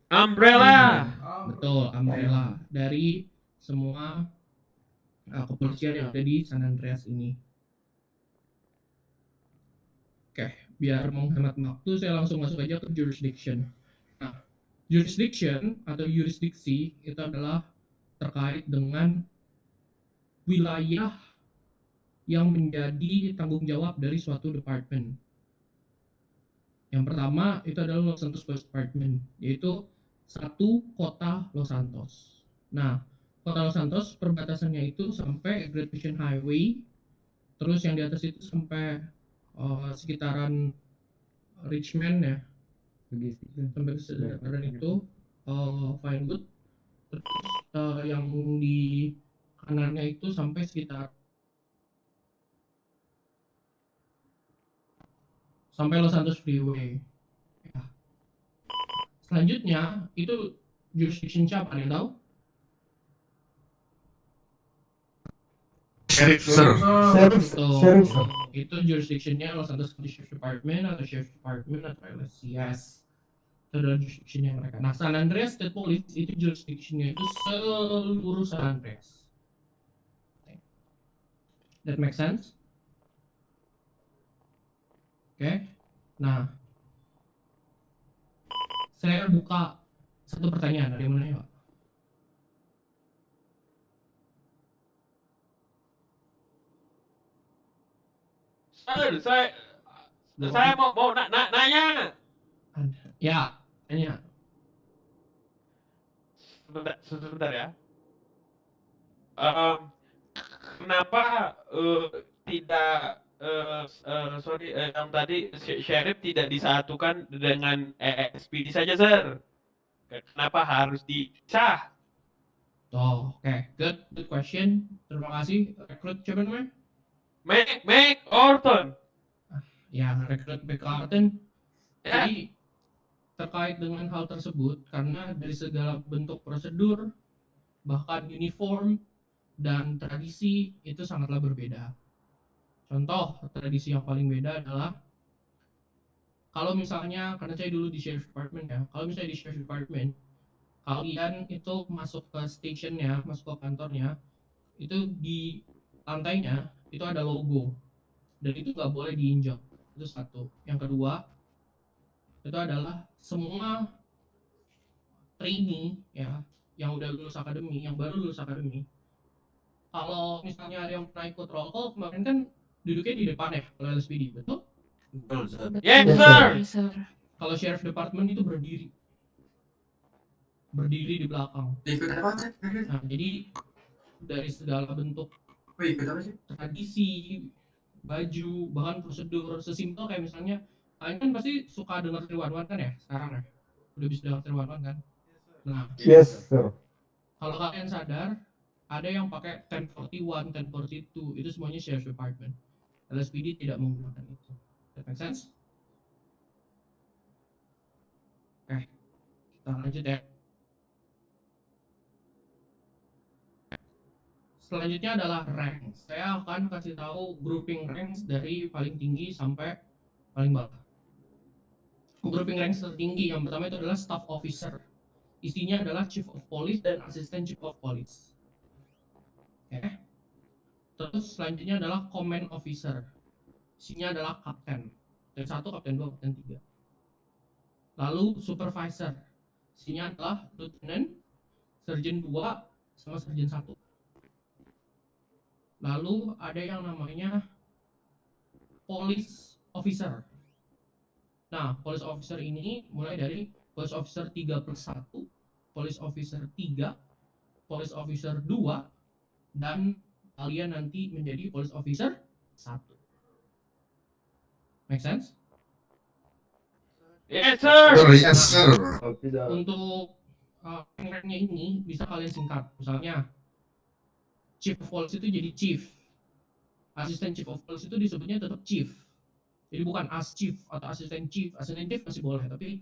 Umbrella. Betul, umbrella dari semua kepolisian yang ada di San Andreas ini. Oke, biar menghemat waktu, saya langsung masuk aja ke jurisdiction. Nah, jurisdiction atau yurisdiksi itu adalah terkait dengan wilayah yang menjadi tanggung jawab dari suatu department. Yang pertama itu adalah Los Santos Police Department, yaitu satu kota Los Santos. Nah, kota Los Santos perbatasannya itu sampai Great Ocean Highway, terus yang di atas itu sampai sekitaran Richmond ya, sampai sekitaran itu Vinewood, terus yang di kanannya itu sampai sekitar sampai Los Santos Freeway. Ya. Selanjutnya itu jurisdiction siapa? Ada yang tahu? Sheriff, sir. Sheriff. Itu jurisdictionnya Los Santos County Sheriff Department atau Sheriff Department atau LSCS. Itu adalah jurisdiction-nya mereka. Nah, San Andreas State Police itu jurisdiction-nya itu seluruh San Andreas. That make sense? Oke. Nah, saya buka satu pertanyaan. Ada yang mau nanya, Pak? Saya mau nanya. Ya, tanya. Sebentar ya. Kenapa tidak yang tadi sheriff tidak disatukan dengan SPD saja, Sir? Kenapa harus dicah? Oh, oke. Good question. Terima kasih. Rekrut siapa namanya? Mac Orton. Ya, rekrut McCartan. Jadi terkait dengan hal tersebut, karena dari segala bentuk prosedur, bahkan uniform dan tradisi itu sangatlah berbeda. Contoh tradisi yang paling beda adalah kalau misalnya, karena saya dulu di Sheriff Department ya, kalau misalnya di Sheriff Department kalian itu masuk ke stationnya, masuk ke kantornya, itu di lantainya itu ada logo dan itu nggak boleh diinjak. Itu satu. Yang kedua itu adalah semua trainee ya yang udah lulus akademi, yang baru lulus akademi, kalau misalnya ada yang pernah ikut roll call kemarin kan duduknya di depan ya kalau LSPD, betul? Betul, Sir. Yes, sir. Kalau Sheriff Department itu berdiri di belakang. Nah, jadi dari segala bentuk tradisi, baju, bahkan prosedur sesimpel kayak misalnya kalian kan pasti suka dengar 311 kan ya sekarang ya, udah bisa dengar 311 kan? Nah, Yes, sir. kalau kalian sadar ada yang pakai 1041, 1042 itu semuanya Sheriff Department. LSPD tidak menggunakan itu. That make sense? Oke, kita lanjut ya. Selanjutnya adalah rank. Saya akan kasih tahu grouping ranks dari paling tinggi sampai paling bawah. Grouping ranks tertinggi yang pertama itu adalah staff officer. Isinya adalah chief of police dan assistant chief of police. Oke. Terus selanjutnya adalah command officer. Isinya adalah kapten. Kapten 1, kapten 2, kapten 3. Lalu supervisor. Isinya adalah lieutenant, sergeant 2, sama sergeant 1. Lalu ada yang namanya police officer. Nah, police officer ini mulai dari police officer 3+1, police officer 3, police officer 2, dan kalian nanti menjadi police officer 1. Make sense? Yes, sir. Yes, sir. Untuk rank-nya ini bisa kalian singkat. Misalnya chief of police itu jadi chief, asisten chief of police itu disebutnya tetap chief, jadi bukan as chief atau asisten chief. Asisten chief masih boleh, tapi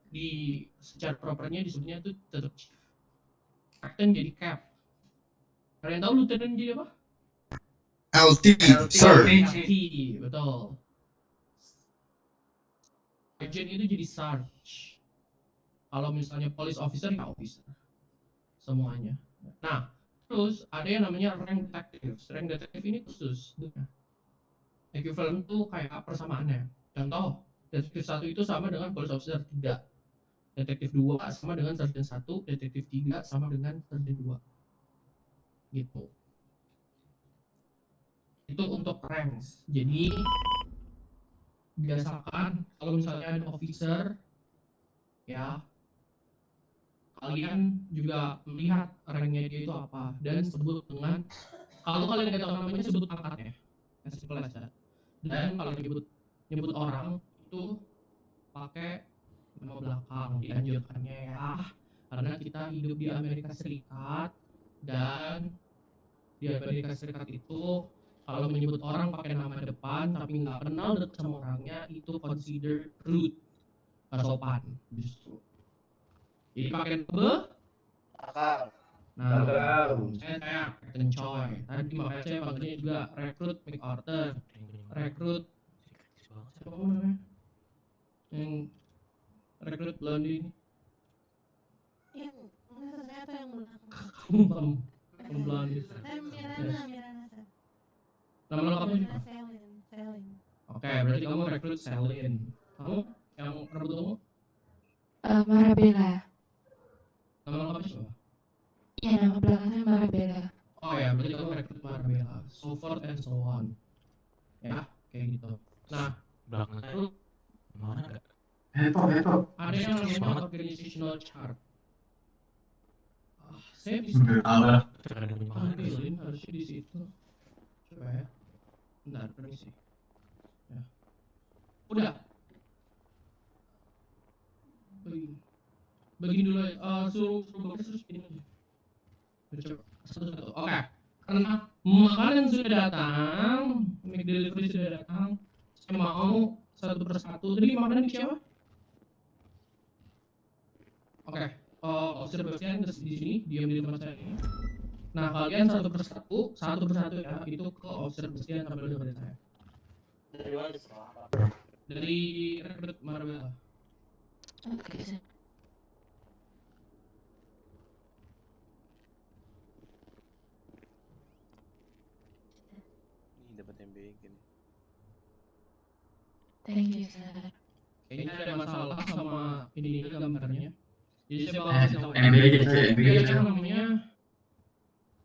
di secara propernya disebutnya itu tetap chief. Captain jadi cap. Kalian tahu lieutenant jadi apa? LT, sir. LT, betul. Sergeant itu jadi sarge. Kalau misalnya police officer ya officer semuanya. Nah, terus ada yang namanya rank detective. Rank detective ini khusus. Equivalent tuh kayak persamaannya. Contoh, detektif 1 itu sama dengan police officer 3. Detektif 2 sama dengan sergeant 1, detektif 3 sama dengan sergeant 2. Gitu. Itu untuk ranks. Jadi biasakan kalau misalnya ada officer ya, kalian juga melihat ranknya dia itu apa dan sebut dengan, kalau kalian nggak tahu namanya sebut angkatnya, as simple as that. Dan kalau nyebut orang itu pakai nama belakang dianjurkannya ya, karena kita hidup di Amerika Serikat dan di Amerika Serikat itu kalau menyebut orang pakai nama depan tapi nggak kenal dekat sama orangnya itu consider rude, nggak sopan justru. Jadi pakai nama belakang. Nah, saya Kencoy. Tadi makanya saya panggilnya juga rekrut MacArthur, rekrut siapa namanya? Yang rekrut Blondie ini? Yang maksud saya tuh yang belakang. Kamu Blondie. Saya Mirana, Yes. Mirana Sir. Nama lengkapnya Mirana siapa? Selin. Oke, berarti kamu rekrut Selin. Kamu yang rambut kamu? Marabella. Nama lengkapnya siapa? Ya, nama belakangnya Marabella. Oh ya, berarti kamu rekrut Marabella. So forth and so on. Ya, kayak gitu. Nah, Belakangnya lalu mana ada? ada yang namanya organizational chart. Saya bisa tampilin harusnya di situ. Coba ya. Bentar, permisi. Ya. Udah. Begini dulu ya. Suruh bagus terus ini aja. Coba satu-satu. Oke. Karena makanan sudah datang, make delivery sudah datang, saya mau satu persatu. Tadi makanan siapa? Oke. Officer Bastian di sini, diam di tempat saya ini. Nah, kalian satu persatu ya, itu ke Officer Bastian sambil dengerin saya. Dari mana? Dari rekrut Marabella. Oke, Sir. Ini dapat MBG nih. Thank you, Sir. Kayaknya ada masalah sama ini gambarnya. Jadi saya bakal kasih tahu. MBG. Yang namanya,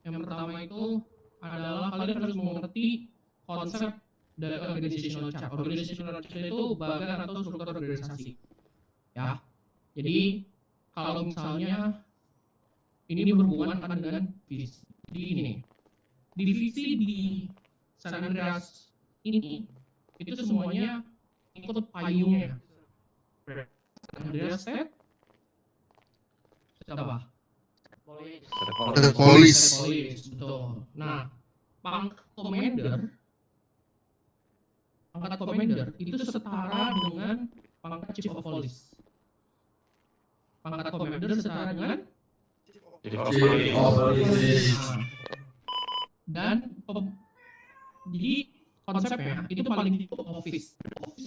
yang pertama itu adalah kalian harus mengerti konsep dari organizational chart. Organizational chart itu bagan atau struktur organisasi. Ya. Jadi kalau misalnya ini berhubungan kan dengan visi. Jadi ini, divisi di San Andreas ini itu semuanya ikut payungnya. San Andreas State apa? Polis. Betul. Nah, pangkat commander itu setara dengan pangkat chief of police. Pangkat commander setara dengan Chief of Police. Dan jadi konsepnya itu paling itu office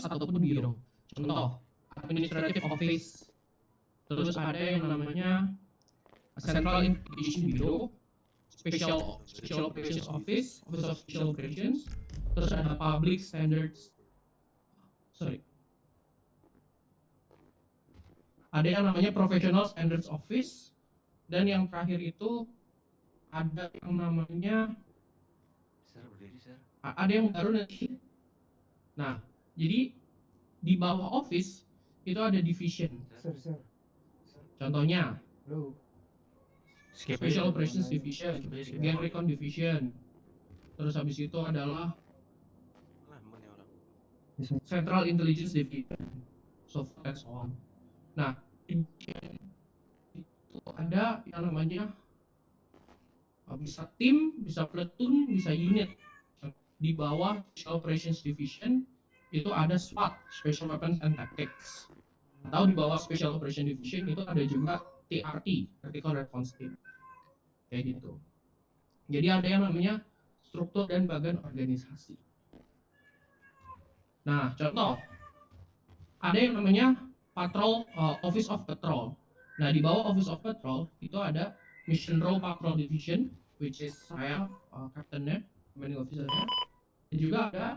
ataupun biro. Contoh, administrative office. Terus ada yang namanya Central Investigation Bureau, Special Operations Office, Office of Special Operations. Terus ada Public Standards. Ada yang namanya Professional Standards Office. Dan yang terakhir itu ada yang namanya ada yang baru nanti. Nah, jadi di bawah office itu ada division. Contohnya Special Operations Division, Gang Recon Division. Terus habis itu adalah Central Intelligence Division, so forth and so on. Nah, itu ada yang namanya bisa tim, bisa platoon, bisa unit. Di bawah Special Operations Division itu ada SWAT, Special Weapons and Tactics. Atau di bawah Special Operation Division itu ada juga TRT, Tactical Response Team. Kayak gitu. Jadi ada yang namanya struktur dan bagian organisasi. Nah, contoh, ada yang namanya Patrol, Office of Patrol. Nah, di bawah Office of Patrol itu ada Mission Row Patrol Division, which is saya captainnya, commanding officernya. Dan juga ada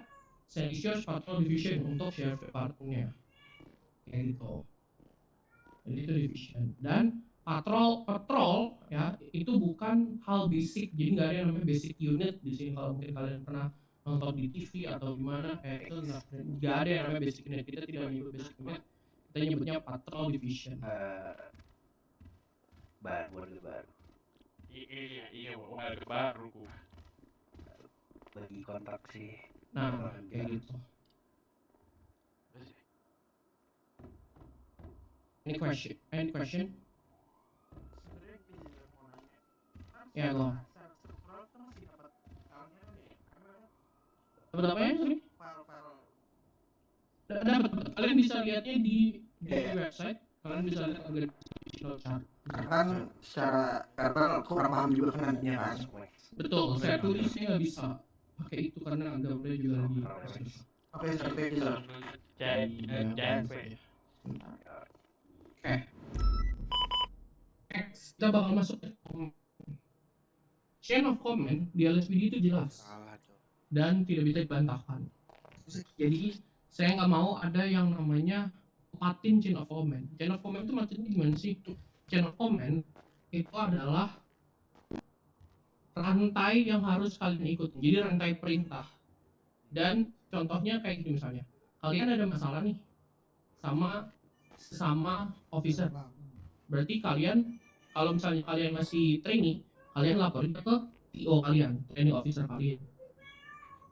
Seditious Patrol Division untuk sheriff departmentnya. Kayak gitu. Jadi itu division. Dan patrol ya itu bukan hal basic. Jadi nggak ada yang namanya basic unit di sini. Kalau mungkin kalian pernah nonton di TV atau gimana, kayak itu nggak ada yang namanya basic unit. Kita tidak menyebut basic unit. Kita nyebutnya patrol division. Baru. Iya, baru. Bagi kontak sih. Nah, kayak gitu. Any question? Ya, go. Dapat apa ya? Dapat. Kalian bisa lihatnya di website. Kalian bisa lihat organizational chart. Kan karena kurang paham juga kan nantinya kan. Betul, saya tulisnya nggak bisa pakai itu karena gambarnya juga lagi proses. Oke, sampai bisa. Oke. Next, kita bakal masuk ke chain of command di LSPD itu jelas dan tidak bisa dibantahkan. Jadi saya nggak mau ada yang namanya lepatin chain of command. Chain of command itu maksudnya gimana sih? Chain of command itu adalah rantai yang harus kalian ikutin. Jadi rantai perintah. Dan contohnya kayak gini misalnya. Kalian ada masalah nih sama sesama officer. Berarti kalian kalau misalnya kalian masih trainee, kalian laporin ke TO kalian, training officer kalian.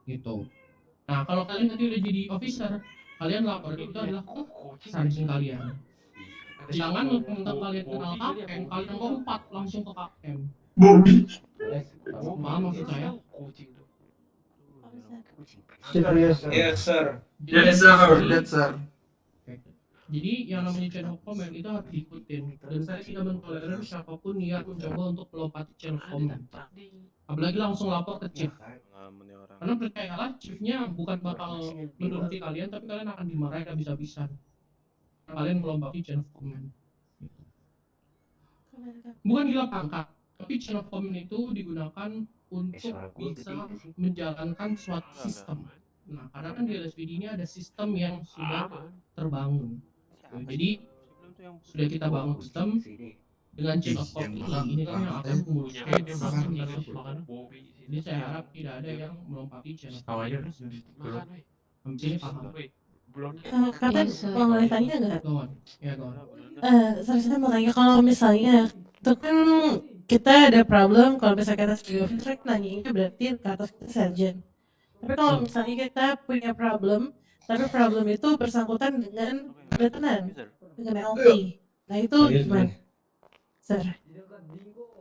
Gitu. Nah, kalau kalian nanti udah jadi officer, kalian laporin itu adalah ke sergeant kalian. Jangan mentang kalian kenal KM, kalian lompat langsung ke KM. Paham maksud saya? Yes, sir. Yes, sir. Jadi- Yes, sir. Yes, sir. Jadi yang namanya chain of command itu harus diikutin. Dan saya tidak mentolerir siapapun niat mencoba untuk melompati chain of command. Apalagi langsung lapor ke chief. Karena percayalah, chiefnya bukan bakal menuruti kalian, tapi kalian akan dimarahin habis-habisan. Kalian melompati chain of command. Bukan gila pangkat, tapi chain of command itu digunakan untuk bisa menjalankan suatu sistem. Nah, karena kan di LSPD ini ada sistem yang sudah terbangun. Jadi sudah kita bangun sistem dengan chain of command ini kan yang akan menguruskan sistem tersebut. Jadi saya harap tidak ada yang melompati chain of command. Ini paham. Kata mau boleh tanya nggak? Go on. Ya, go on. Saya mau tanya kalau misalnya itu kan kita ada problem kalau misalnya kita sebagai officer nanyainnya berarti ke atas kita sergeant. Tapi kalau misalnya kita punya problem, tapi problem itu bersangkutan dengan lieutenant, dengan LT. Nah itu gimana? Sir,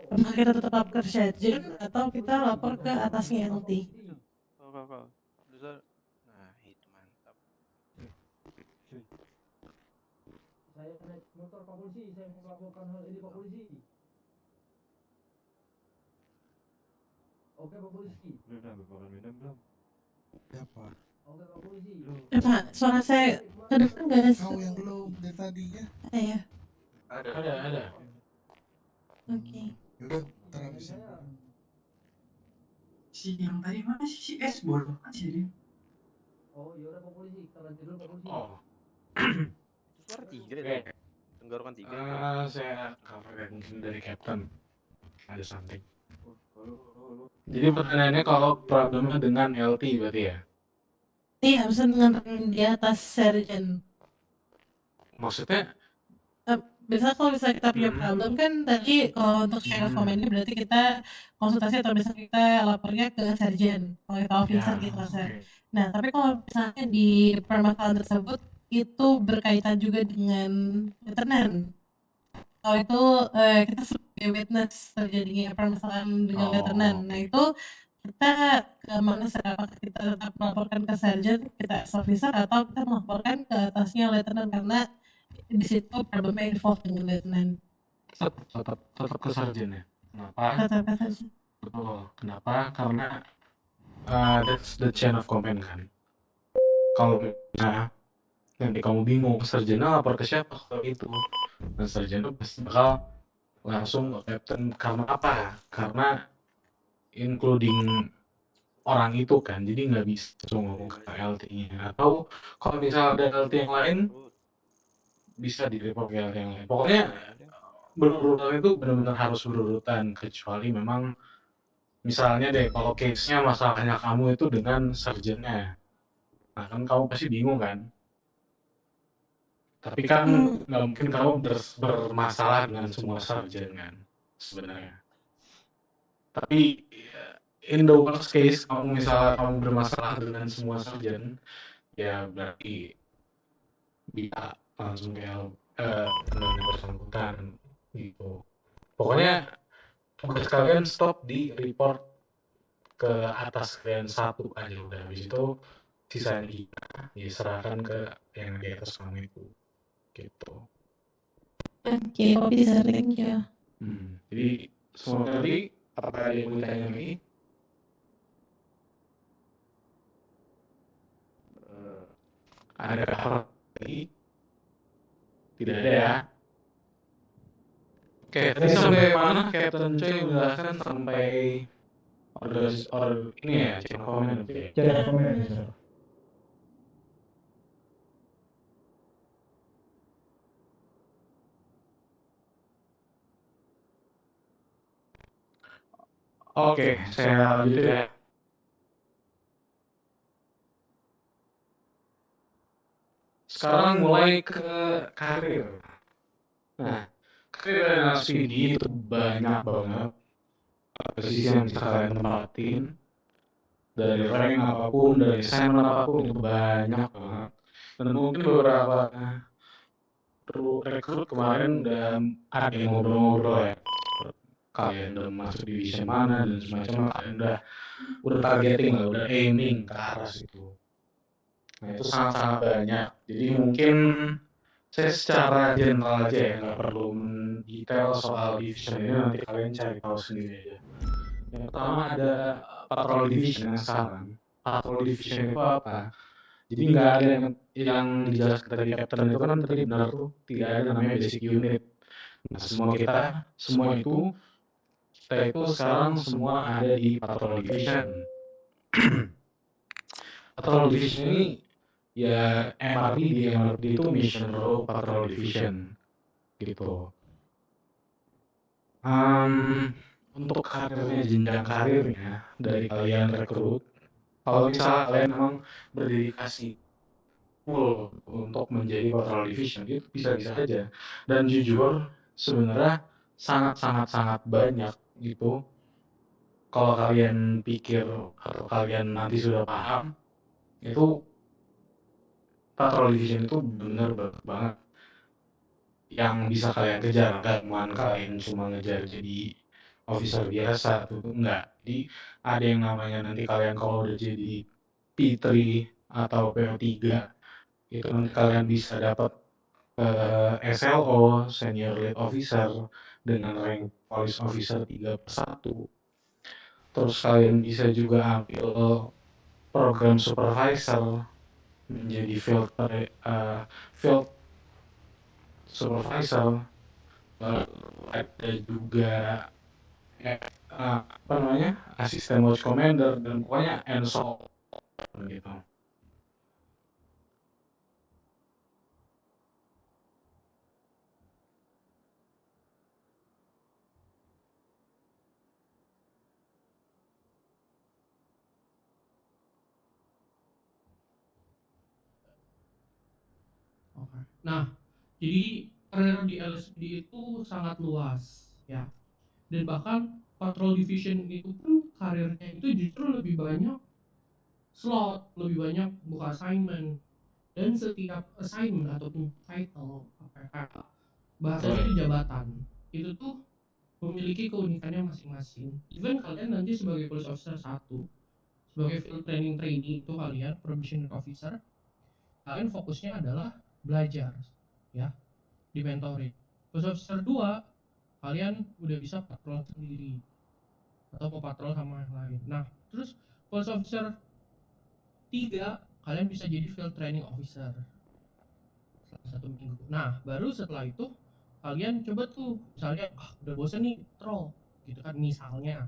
apakah kita tetap lapor ke sergeant atau kita lapor ke atasnya LT? Kau. Nah, itu mantap. Saya naik motor Pak Polisi, saya melaporkan hal ini Pak Polisi. Oke Pak Polisi. Siapa? Oke Pak Polisi. Pak, suara saya kedengeran nggak sih? Kau yang belum dari tadi ya? Ada ya? Ada. Oke. Yaudah, ntar habisin. Si yang tadi mana sih si S bodoh kan sih dia. Oh yaudah Pak Polisi, kita lanjut dulu Pak Polisi. Oh. Itu suara 3 Oke. itu. Tenggorokan 3. Saya cover mungkin dari Captain. Ada something. Jadi pertanyaannya kalau problemnya dengan LT berarti ya? Iya, harusnya dengan di atas sergeant. Maksudnya? Biasanya kalau misalnya kita punya problem kan tadi kalau untuk chain of command ini berarti kita konsultasi atau misalnya kita lapornya ke sergeant kalau kita officer gitu kan sir. Nah tapi kalau misalnya di permasalahan tersebut itu berkaitan juga dengan lieutenant. Kalau itu kita sebagai witness terjadinya permasalahan dengan lieutenant. Nah itu kita ke mana sir? Apakah kita tetap melaporkan ke sergeant kita as officer atau kita melaporkan ke atasnya lieutenant karena di situ problemnya involved dengan lieutenant. Tetap ke sarjen ya. Kenapa? Tetap ke sarjen. Betul. Kenapa? Karena that's the chain of command kan. Kalau misalnya nanti kamu bingung, sarjana lapor ke siapa kalau itu? Dan sarjana pasti bakal langsung ke captain. Karena apa? Karena including orang itu kan, jadi nggak bisa langsung ngomong ke LT-nya. Atau kalau misalnya ada LT yang lain, bisa di-report ke LT yang lain. Pokoknya berurutan itu benar-benar harus berurutan, kecuali memang misalnya deh kalau case-nya masalahnya kamu itu dengan sarjennya. Nah kan kamu pasti bingung kan? Tapi kan nggak mungkin kamu bermasalah dengan semua sarjen kan sebenarnya. Tapi in the worst case misalnya kamu bermasalah dengan semua sarjen, ya berarti bisa langsung ke bersangkutan gitu. Pokoknya tugas kalian stop di report ke atas kalian satu aja udah, habis itu sisanya diserahkan ke yang di atas kamu itu gitu. Oke, officer, thank you. Jadi semua kali apakah ada yang mau ditanya lagi? Ada hal lagi? Tidak ada ya? Oke, tadi sampai mana Captain Choi menjelaskan sampai ini ya, chain of command itu ya. Chain of command, sir. Oke, saya lanjut ya. Sekarang mulai ke karir. Nah, karir LSPD itu banyak banget posisi yang bisa kalian tempatin. Dari rank apapun, dari assignment apapun itu banyak banget. Dan mungkin beberapa rekrut kemarin udah ada yang ngobrol-ngobrol ya. Kalian udah masuk division mana dan semacamnya, kalian udah targeting lah, udah aiming ke arah situ. Nah itu sangat-sangat banyak. Jadi mungkin saya secara general aja ya, nggak perlu mendetail soal division ini, nanti kalian cari tahu sendiri aja. Yang pertama ada patrol division yang sekarang. Patrol division itu apa? Jadi nggak ada yang dijelaskan tadi Captain itu kan tadi benar tuh, tidak ada namanya basic unit. Nah semua itu itu sekarang semua ada di patrol division. Patrol division ini ya MRD itu Mission Row Patrol Division gitu. Untuk karirnya, jenjang karirnya dari kalian rekrut, kalau misalnya kalian memang berdedikasi full untuk menjadi Patrol Division, itu bisa-bisa aja. Dan jujur sebenarnya sangat banyak gitu. Kalau kalian pikir atau kalian nanti sudah paham, itu Patrol Division itu bener banget yang bisa kalian kejar. Gak cuman kalian cuma ngejar jadi officer biasa, itu enggak. Jadi ada yang namanya nanti kalian kalau udah jadi P3 atau PO3 itu nanti kalian bisa dapat SLO, Senior Lead Officer, dengan rank Police Officer 3/1. Terus kalian bisa juga ambil program Supervisor, menjadi field supervisor. Ada juga asisten watch commander, dan pokoknya ensol gitu. Oke. Nah, jadi karir di LSPD itu sangat luas ya. Dan bahkan patrol division itu pun karirnya itu justru lebih banyak slot, lebih banyak buka assignment. Dan setiap assignment ataupun title bahasanya itu jabatan, itu tuh memiliki keunikannya masing-masing. Even kalian nanti sebagai police officer 1, sebagai field training trainee itu kalian probationary officer, kalian fokusnya adalah belajar ya, di mentoring. Police officer 2 kalian udah bisa patrol sendiri atau mau patrol sama yang lain. Nah terus police officer 3 kalian bisa jadi field training officer selama 1 minggu. Nah baru setelah itu kalian coba tuh misalnya udah bosan nih patrol gitu kan misalnya.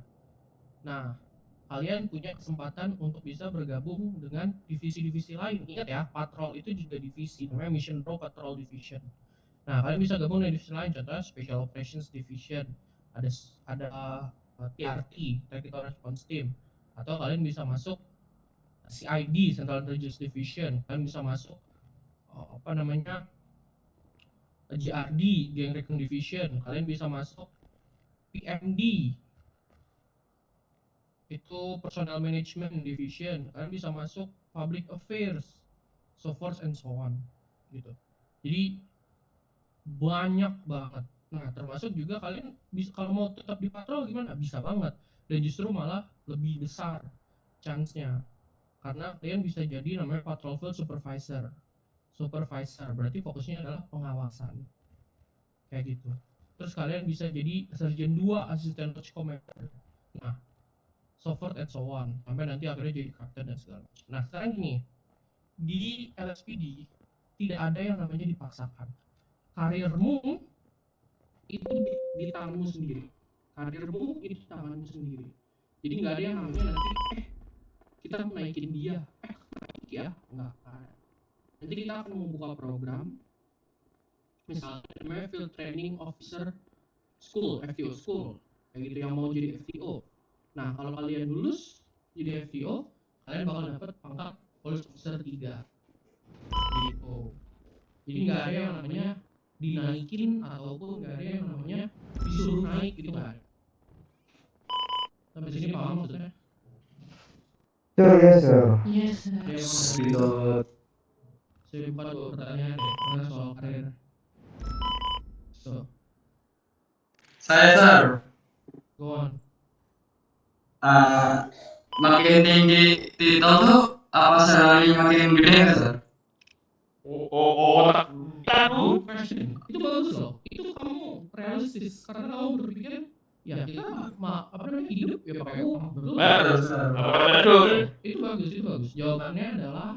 Nah kalian punya kesempatan untuk bisa bergabung dengan divisi-divisi lain. Ingat ya, patrol itu juga divisi, namanya Mission Row Patrol Division. Nah kalian bisa gabung dengan divisi lain, contohnya Special Operations Division, ada TRT, Tactical Response Team, atau kalian bisa masuk CID, Central Intelligence Division, kalian bisa masuk GRD, Gang Recon Division, kalian bisa masuk PMD, itu Personnel Management Division, kalian bisa masuk Public Affairs, so forth and so on gitu. Jadi banyak banget. Nah termasuk juga kalian bisa, kalau mau tetap di patrol gimana, bisa banget, dan justru malah lebih besar chance-nya karena kalian bisa jadi namanya patrol field supervisor. Berarti fokusnya adalah pengawasan kayak gitu. Terus kalian bisa jadi Sergeant 2, Assistant Watch Commander, nah so forth and so on, sampai nanti akhirnya jadi kapten dan segala macam. Nah sekarang gini, di LSPD tidak ada yang namanya dipaksakan. Karirmu itu di tanganmu sendiri. Karirmu itu di tanganmu sendiri. Jadi nggak ada yang namanya nanti kita naikin dia, naik ya, nggak ada. Nanti kita akan membuka program, misalnya namanya Field Training Officer School, FTO School, kayak gitu yang mau jadi FTO. Nah, kalau kalian lulus jadi FTO, kalian bakal dapat pangkat Police Officer 3. Gitu. Jadi nggak ada yang namanya dinaikin ataupun nggak ada yang namanya disuruh naik gitu nggak ada. Sampai sini paham maksudnya? Sure, yes, sir. Yes, sir. Pilot. Saya buka dulu pertanyaan deh, karena soal karir. So, Saya, Sir. go on. Makin tinggi titel tuh apa salary makin gede nggak, Sir? Good question. Itu bagus loh. Itu kamu realistis karena kamu berpikir ya kita hidup ya pakai uang, betul? Betul. Itu bagus. Jawabannya adalah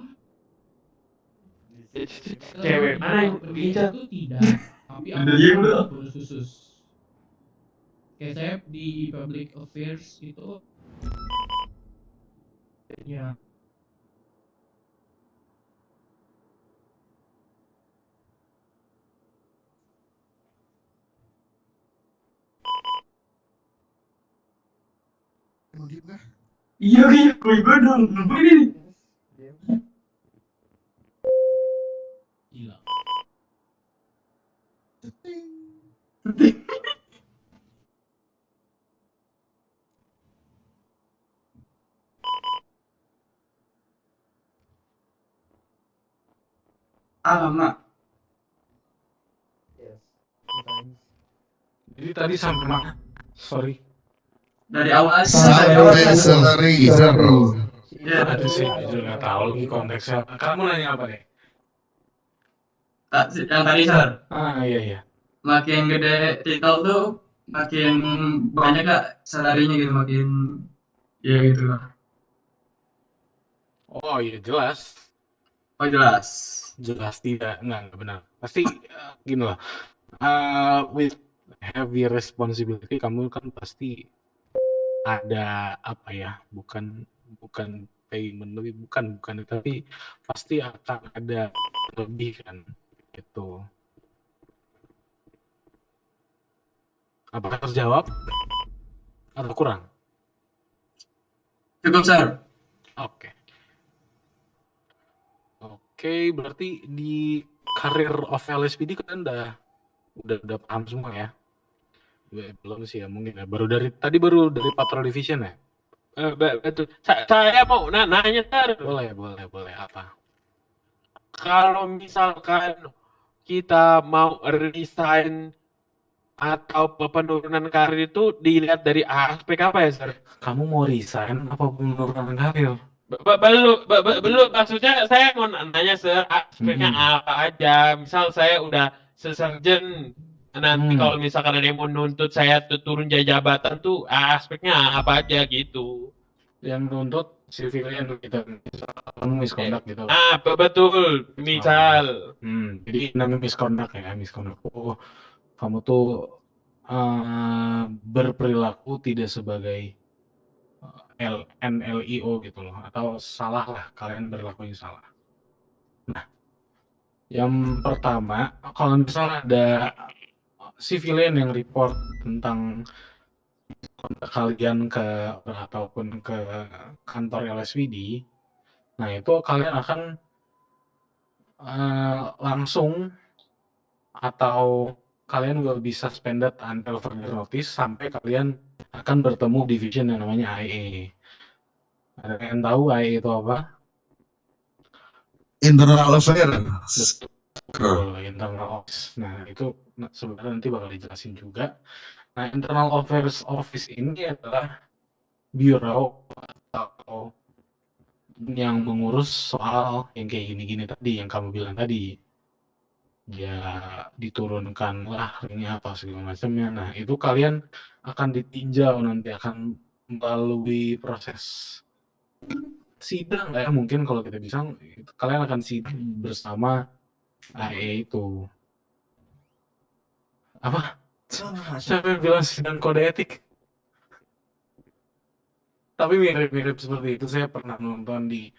Cewek mana yang bijak? itu tidak, tapi Udah diem lu. bonus khusus. Kayak saya di public affairs itu ya Mau diem kah? Iya, gue dong. Gue ini. gila. Alamak. Jadi tadi sampai mana? Sorry. Dari awal Sampai selesai, seru. Ya, Aduh sih, jujur nggak tahu lagi konteksnya. Kamu nanya apa deh? yang tadi, Sir. Iya. Makin gede titel tuh makin banyak gak salarinya gitu, makin ya gitu lah. Oh iya jelas. Oh jelas. Jelas tidak, enggak benar. Pasti gini lah. With heavy responsibility kamu kan pasti ada apa ya? Bukan payment lebih, bukan tapi pasti akan ada lebih kan gitu. Apakah terjawab atau kurang? Cukup, Sir. Oke, berarti di karir of LSPD kan udah paham semua ya? Belum sih ya mungkin ya. Baru dari Patrol Division ya? Betul. Saya mau nanya, Sir. Boleh apa? Kalau misalkan kita mau resign atau penurunan karir itu dilihat dari aspek apa ya, Sir? Kamu mau resign apa penurunan karir? Belum, maksudnya saya mau nanya, Sir, aspeknya apa aja. Misal saya udah seserjen, nanti kalau misalkan ada yang mau nuntut saya turun jabatan tuh aspeknya apa aja gitu. Yang nuntut civilian kita, misalkan misconduct gitu. Betul, misal. Jadi namanya misconduct ya, misconduct. Oh, kamu tuh berperilaku tidak sebagai NLIO gitu loh, atau salah lah, kalian berlakunya salah. Nah, yang pertama, kalau misalnya ada civilian yang report tentang kalian ataupun ke kantor LSPD, nah itu kalian akan langsung atau kalian will be suspended until further notice sampai kalian akan bertemu division yang namanya IA. Ada yang tahu IA itu apa? Internal Affairs. Betul, internal office. Nah itu sebenarnya nanti bakal dijelasin juga. Nah, internal affairs office ini adalah bureau atau yang mengurus soal yang kayak gini-gini tadi, yang kamu bilang tadi. Ya diturunkan lah ini apa segala macamnya. Nah itu kalian akan ditinjau, nanti akan melalui proses sidang ya, mungkin kalau kita bisa kalian akan sidang bersama AE itu. Apa? Siapa yang bilang sidang kode etik? Tapi mirip-mirip seperti itu. Saya pernah nonton di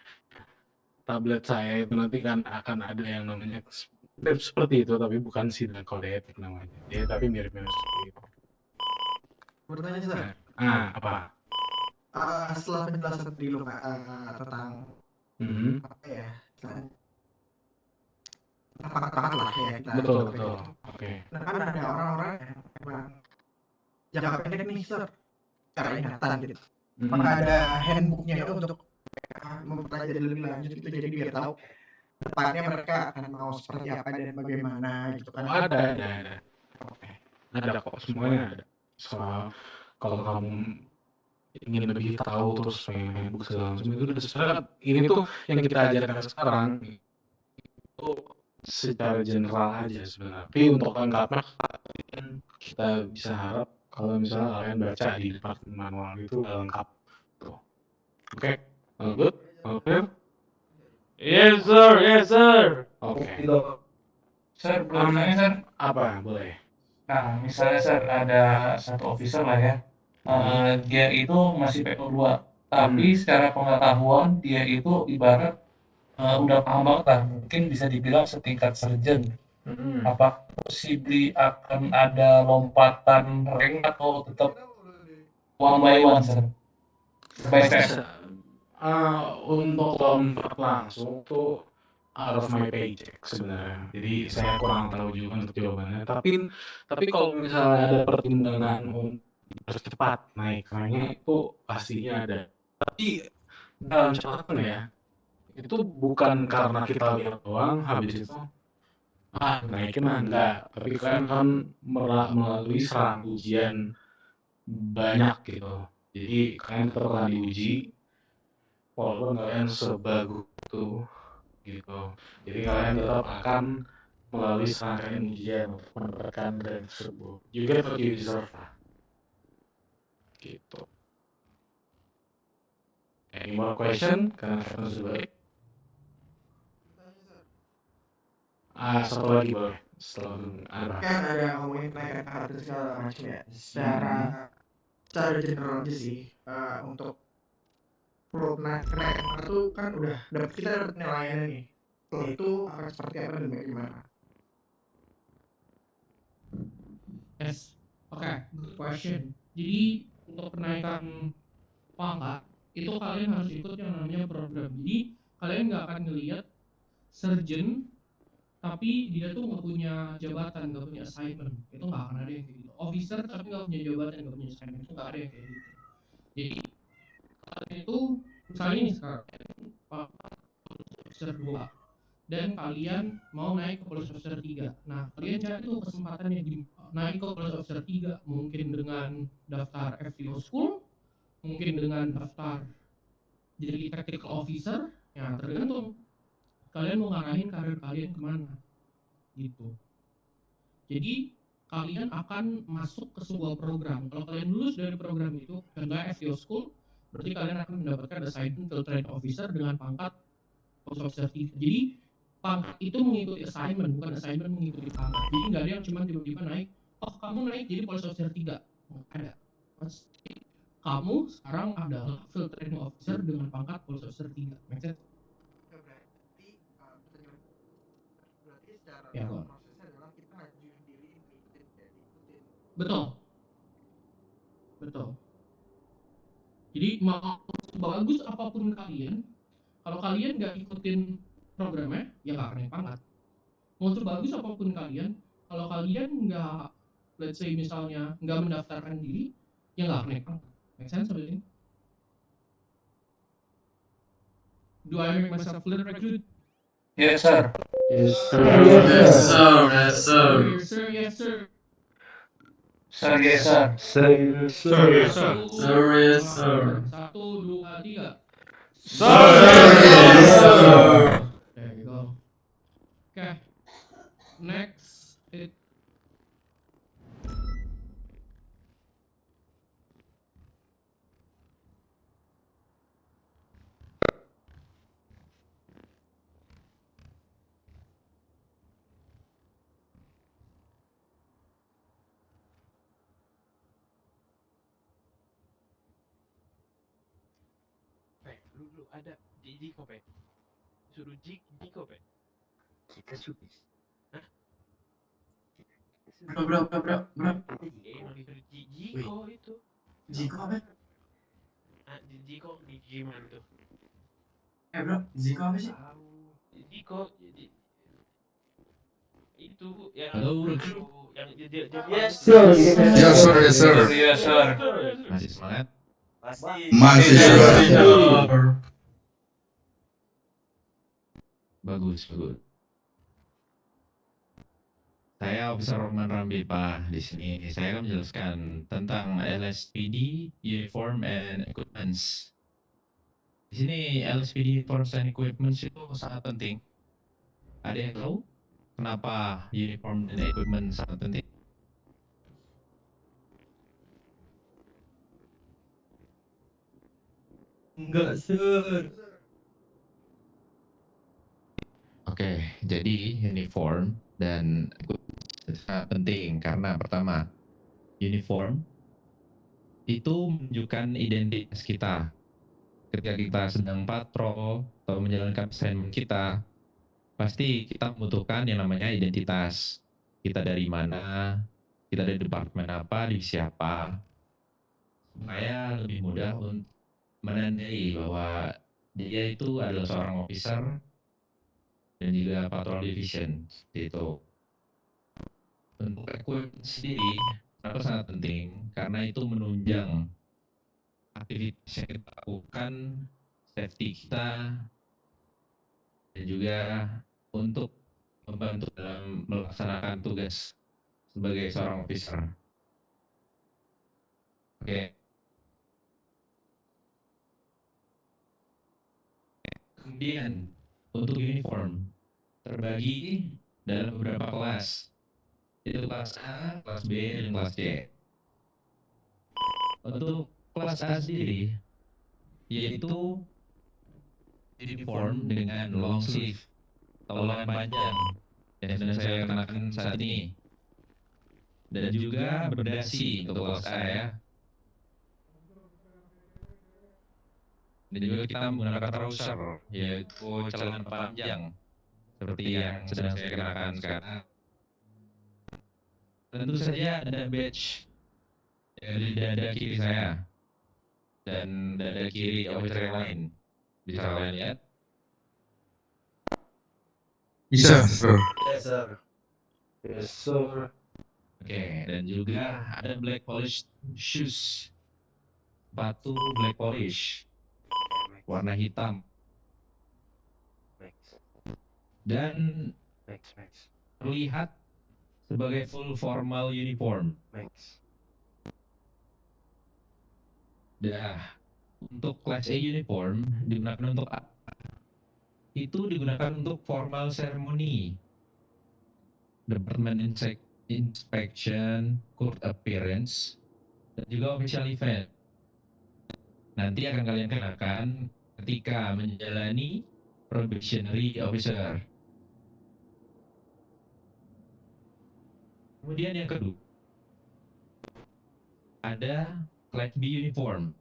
tablet saya itu nanti kan akan ada yang namanya mirip seperti itu, tapi bukan sidang kode etik namanya. Ya, tapi mirip-mirip seperti itu. Bertanya Sir, Apa? setelah penjelasan tadi lu tentang apa ya, pakat lah ya kita Betul. gitu. Oke. Nah kan ada orang-orang yang memang jangka pendek nih Sir, cara ingatan gitu. Apakah ada handbooknya untuk mempelajari lebih lanjut gitu, jadi biar tahu depannya mereka akan mau seperti apa dan bagaimana gitu kan? Ada. Ada kok, semuanya ada. Soal kalau kamu ingin lebih tahu terus pengen handbook segala macam itu udah sebenarnya ini tuh yang kita ajarkan sekarang itu secara general aja sebenarnya. Tapi untuk lengkapnya kita bisa harap kalau misalnya kalian baca di departemen manual itu udah lengkap tuh. Oke, good, clear? Yes sir. Oke. Sir, boleh tanya, Sir? Apa? Boleh. Nah, misalnya Sir, ada satu officer lah ya, dia itu masih PO2, tapi secara pengetahuan dia itu ibarat udah paham banget lah, mungkin bisa dibilang setingkat sergeant. Apa possibly akan ada lompatan rank atau tetap one by one, Sir? By step. Untuk lompat langsung tuh out of my paycheck sebenarnya. Jadi saya kurang tahu juga untuk jawabannya. Tapi kalau misalnya ada pertimbangan untuk percepat naiknya itu pastinya ada. Tapi dalam catatan ya, itu bukan karena kita lihat doang habis itu naikin mah enggak. Tapi kan melalui serang ujian banyak gitu. Jadi kalian tetap akan diuji walaupun kalian sebagus itu gitu. Jadi kalian tetap akan melalui serangkaian ujian untuk mendapatkan rank tersebut. You get what you deserve lah. Gitu. Any more question? Karena Captain sudah baik. Satu lagi boleh. Setelah ada. Kan ada ngomongin kenaikan karakter segala macam ya. Secara general aja sih, untuk kenaikan kartu kan udah kita dapat penilaiannya nih. Setelah itu akan seperti apa dan bagaimana? Yes. Oke, good question. Jadi untuk kenaikan pangkat itu kalian harus ikut yang namanya program. Jadi kalian nggak akan ngelihat sergeant tapi dia tuh nggak punya jabatan, nggak punya assignment. Itu nggak akan ada yang kayak gitu. Officer tapi nggak punya jabatan, nggak punya assignment, itu nggak ada yang kayak gitu. Jadi kalian itu misalnya nih sekarang officer 2 dan kalian mau naik ke police officer 3. Nah, kalian cari tuh kesempatannya gini. Naik ke police officer 3 mungkin dengan daftar FTO school, mungkin dengan daftar jadi tactical officer, ya tergantung kalian mau ngarahin karir kalian kemana gitu. Jadi kalian akan masuk ke sebuah program. Kalau kalian lulus dari program itu, contohnya FTO school, berarti kalian akan mendapatkan assignment field training officer dengan pangkat police officer 3. Jadi pangkat itu mengikuti assignment, bukan assignment mengikuti pangkat. Jadi nggak ada yang cuma tiba-tiba naik, oh kamu naik jadi police officer 3. Nggak ada. Pasti kamu sekarang adalah field training officer dengan pangkat police officer 3. Make sense? Berarti secara Ya, Bang. prosesnya adalah kita ngajuin diri ikutin. Betul. Jadi mau bagus apapun kalian, kalau kalian nggak ikutin programnya, ya nggak akan naik pangkat. Mau bagus apapun kalian, kalau kalian nggak, let's say misalnya nggak mendaftarkan diri, ya nggak akan naik pangkat. Make sense sampai ini? Do I make myself clear, recruit? Yes, sir. Yes, sir. Yes, sir. Yes, sir. Yes, sir. Yes, sir. Sir, yes, sir. Sir, yes, sir. Yes, sir. Sir, yes, sir. 1, 2, 3. Sir, yes, sir. There you go. Okay. Next, Dulu ada Jiko, Pe. Suruh Jiko, Pe. Kita sudah. Hah? Bro. Emang disuruh Jiko itu. Jiko apa? Ah, Jiko gimana tuh? Bro, Jiko apa sih? Jiko itu yang Halo, yang Yes, sir. Yes, sir. Masih semangat? Masih, sir. Bagus. Saya Officer Roman Rambipa. Di sini saya akan menjelaskan tentang LSPD, Uniform and Equipments. Di sini LSPD, Uniforms and Equipments itu sangat penting. Ada yang tahu kenapa uniform dan equipment sangat penting? Enggak, Sir. Oke, jadi uniform dan equipment sangat penting karena pertama, uniform itu menunjukkan identitas kita. Ketika kita sedang patrol atau menjalankan assignment kita, pasti kita membutuhkan yang namanya identitas. Kita dari mana, kita dari departemen apa, divisi apa, supaya lebih mudah untuk menandai bahwa dia itu adalah seorang officer dan juga patrol division. Itu. Untuk equipment sendiri, kenapa sangat penting? Karena itu menunjang aktivitas yang kita lakukan, safety kita, dan juga untuk membantu dalam melaksanakan tugas sebagai seorang officer. Oke. Kemudian untuk uniform terbagi dalam beberapa kelas. Itu kelas A, kelas B, dan kelas C. Untuk kelas A sendiri yaitu uniform dengan long sleeve atau lengan panjang yang sedang saya kenakan saat ini, dan juga berdasi untuk kelas A ya. Dan juga kita menggunakan trouser, yaitu celana panjang seperti yang sedang saya kenakan sekarang. Tentu saja ada badge di dada kiri saya dan dada kiri officer yang lain. Bisa kalian lihat? Bisa, sir. Yes, sir. Yes, sir. Oke, dan juga ada black polish shoes, sepatu black polish, warna hitam, dan terlihat sebagai full formal uniform. Dah, untuk class A uniform digunakan untuk apa? Itu digunakan untuk formal ceremony, department inspection, court appearance, dan juga official event. Nanti akan kalian kenakan ketika menjalani probationary officer. Kemudian yang kedua, ada class B uniform.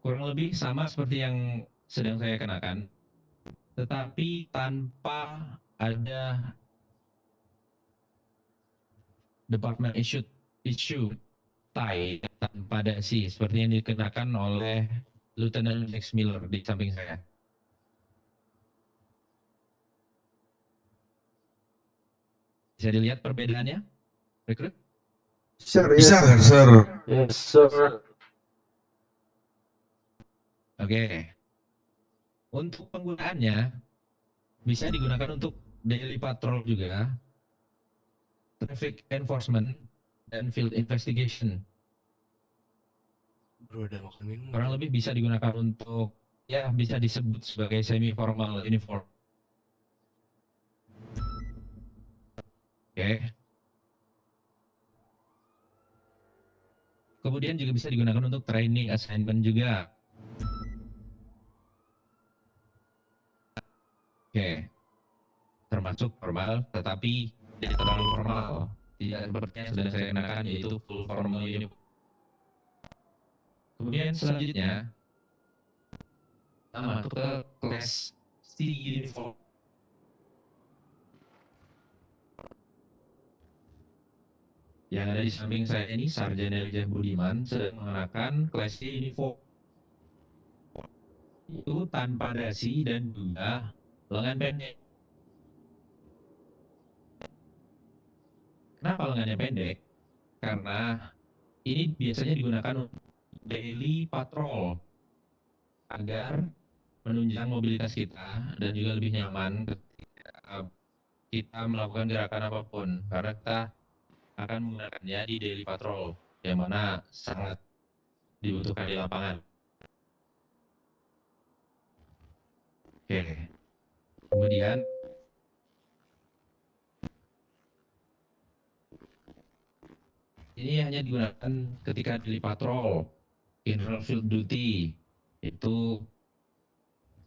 Kurang lebih sama seperti yang sedang saya kenakan, tetapi tanpa ada department issue tie, tanpa dasi seperti yang dikenakan oleh Lieutenant Lex Miller di samping saya. Bisa dilihat perbedaannya, rekrut? Sir, bisa, sir. Yes, sir. Oke. Untuk penggunaannya bisa digunakan untuk daily patrol juga, traffic enforcement, dan field investigation. Bro, ada makan minum. Kurang lebih bisa digunakan untuk, ya bisa disebut sebagai semi formal uniform. Oke. Kemudian juga bisa digunakan untuk training assignment juga. Oke. Termasuk formal, tetapi tidak terlalu formal. Tidak seperti yang sudah saya kenakan, yaitu full formal uniform. Kemudian selanjutnya Pertama itu ke kelas C uniform. Yang ada di samping saya ini Sarjana Elijah Budiman sedang mengenakan kelas C uniform. Itu tanpa dasi dan juga lengan pendek. Kenapa lengannya pendek? Karena ini biasanya digunakan untuk daily patrol agar menunjang mobilitas kita dan juga lebih nyaman ketika kita melakukan gerakan apapun karena kita akan menggunakannya di daily patrol yang mana sangat dibutuhkan di lapangan. Oke. Kemudian ini hanya digunakan ketika daily patrol, general field duty, itu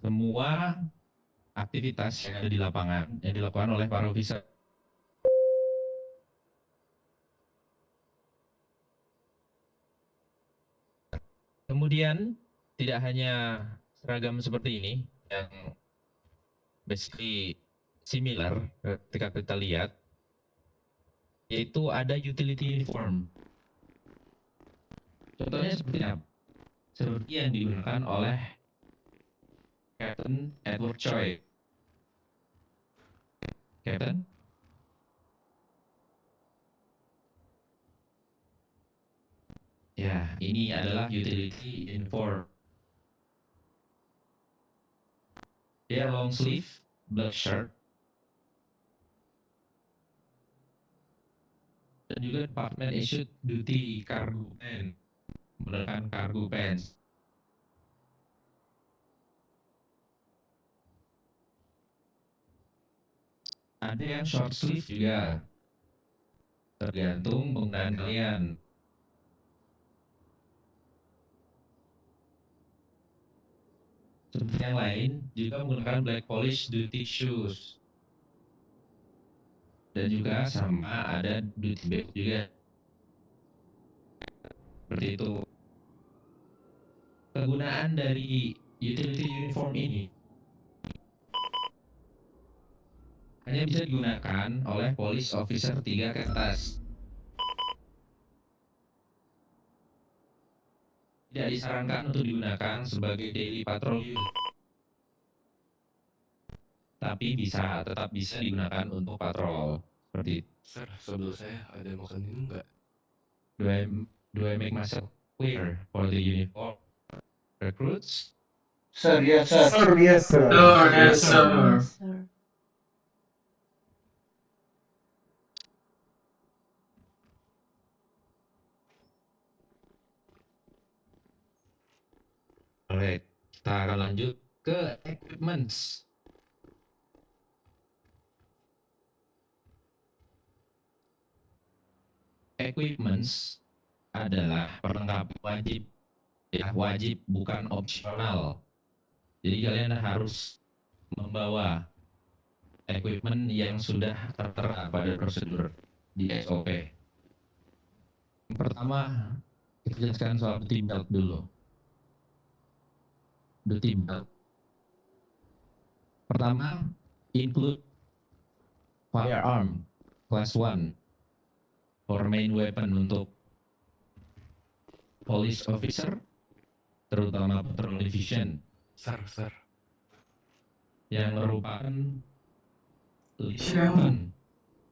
semua aktivitas yang ada di lapangan yang dilakukan oleh para officer. Kemudian tidak hanya seragam seperti ini yang basically similar ketika kita lihat, yaitu ada utility uniform. Contohnya seperti apa? Seperti yang digunakan oleh Captain Edward Choi. Captain? Ya, ini adalah utility uniform. Dia long sleeve, black shirt, dan juga department issued duty cargo pants, menggunakan cargo pants. Ada yang short sleeve juga, tergantung penggunaan kalian. Seperti yang lain juga menggunakan black polish duty shoes. Dan juga sama ada duty bag juga. Seperti itu. Kegunaan dari utility uniform ini hanya bisa digunakan oleh police officer 3 ke atas. Tidak disarankan untuk digunakan sebagai daily patrol unit. Tapi tetap bisa digunakan untuk patrol. Seperti itu. Sir, sebelum saya ada makan minum nggak? Do I make myself clear for the uniform recruits? Sir, yes, sir. Sir, yes, sir. Sir, yes, sir. Alright, kita akan lanjut ke equipments. Equipments adalah perlengkapan wajib. Ya, wajib bukan opsional. Jadi kalian harus membawa equipment yang sudah tertera pada prosedur di SOP. Yang pertama, kita jelaskan soal duty belt dulu. Duty belt. Pertama, include firearm class 1 for main weapon untuk police officer, terutama patrol division. Sir. Yang merupakan weapon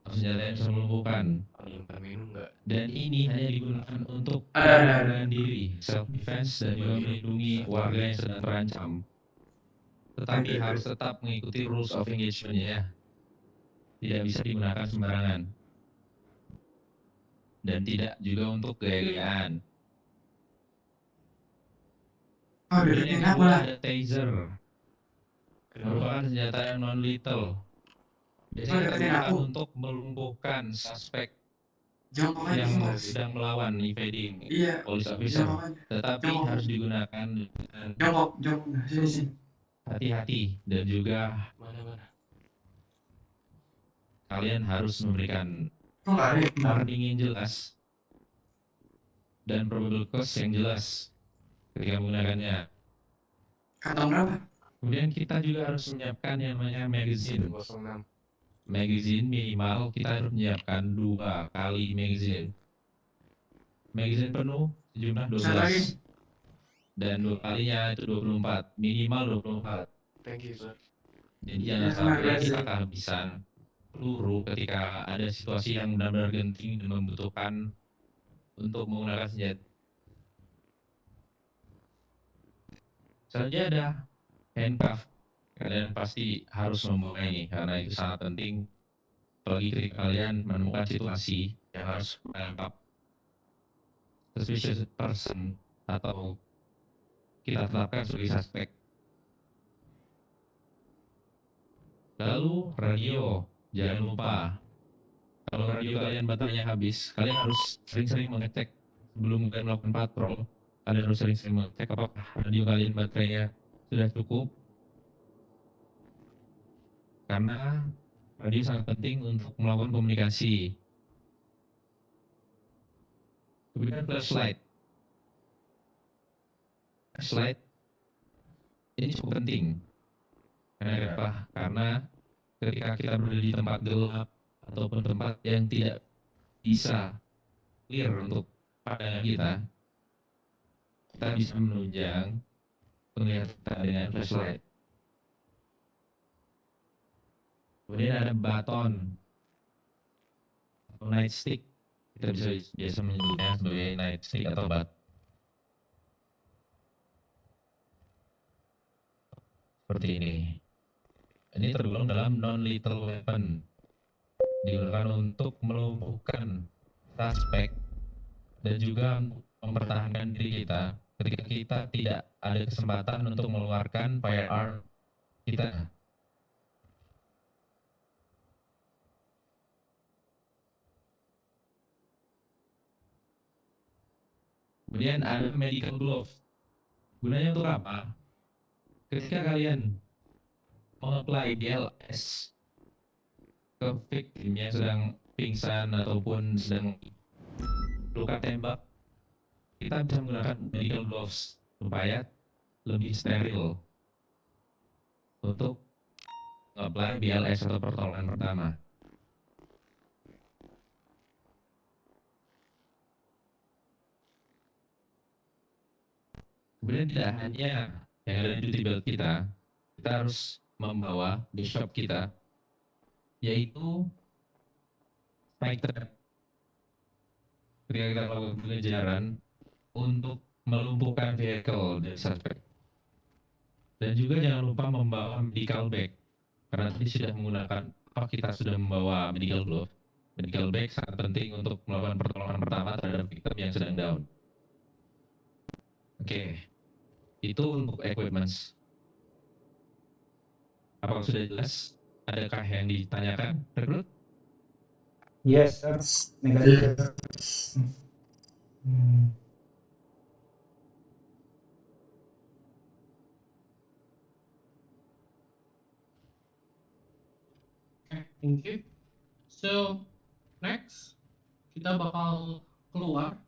senjata yang bisa melumpuhkan. Dan ini hanya digunakan untuk perlindungan diri, self defense dan juga melindungi warga yang sedang terancam. Tetapi harus tetap mengikuti rules of engagement ya. Tidak bisa digunakan sembarangan. Dan tidak juga untuk gaya-gayaan. Kemudian yang kedua ada taser. Merupakan senjata yang non-lethal. Biasanya digunakan untuk melumpuhkan suspek yang sedang melawan evading police officer. Tetapi harus digunakan dengan hati-hati dan juga kalian harus memberikan warning yang jelas dan probable cause yang jelas ketika menggunakannya. Kantong berapa? Kemudian kita juga harus menyiapkan yang namanya magazine. 06. Magazine minimal kita harus menyiapkan 2 kali magazine. Magazine penuh sejumlah 12. Dan 2 kalinya itu 24, minimal 24. Thank you, sir. Jadi jangan sampai kita kehabisan peluru ketika ada situasi yang benar-benar genting dan membutuhkan untuk menggunakan senjata. Selanjutnya ada handcuff. Kalian pasti harus membawa ini karena itu sangat penting. Apalagi ketika kalian menemukan situasi yang harus menangkap suspicious person atau kita tetapkan sebagai suspek. Lalu radio, jangan lupa. Kalau radio kalian baterainya habis, kalian harus sering-sering mengecek sebelum kalian melakukan patrol. Kalian harus sering-sering mengecek apakah radio kalian baterainya sudah cukup. Karena radio sangat penting untuk melakukan komunikasi. Kemudian flashlight. Flashlight ini cukup penting. Kenapa? Karena ketika kita berada di tempat gelap ataupun tempat yang tidak bisa clear untuk pandangan kita bisa menunjang penglihatan dengan flashlight. Kemudian ada baton atau nightstick. Kita bisa biasa menyebutnya sebagai nightstick atau bat. Seperti ini. Ini tergolong dalam non-lethal weapon. Digunakan untuk melumpuhkan suspek dan juga mempertahankan diri kita ketika kita tidak ada kesempatan untuk mengeluarkan firearm kita. Kemudian ada medical glove. Gunanya untuk apa? Ketika kalian mengapply BLS ke victim yang sedang pingsan ataupun sedang luka tembak, kita bisa menggunakan medical gloves supaya lebih steril untuk mengapply BLS atau pertolongan pertama. Kemudian tidak hanya yang ada di duty belt kita harus membawa di shop kita, yaitu spike trap. Ketika kita melakukan pengejaran untuk melumpuhkan vehicle dari suspek. Dan juga jangan lupa membawa medical bag. Karena tadi sudah menggunakan, kita sudah membawa medical glove. Medical bag sangat penting untuk melakukan pertolongan pertama terhadap victim yang sedang down. Oke, itu untuk equipments. Apakah sudah jelas? Adakah yang ditanyakan, Rekrut? Yes, sir. Negatif. Okay, thank you. So, next kita bakal keluar.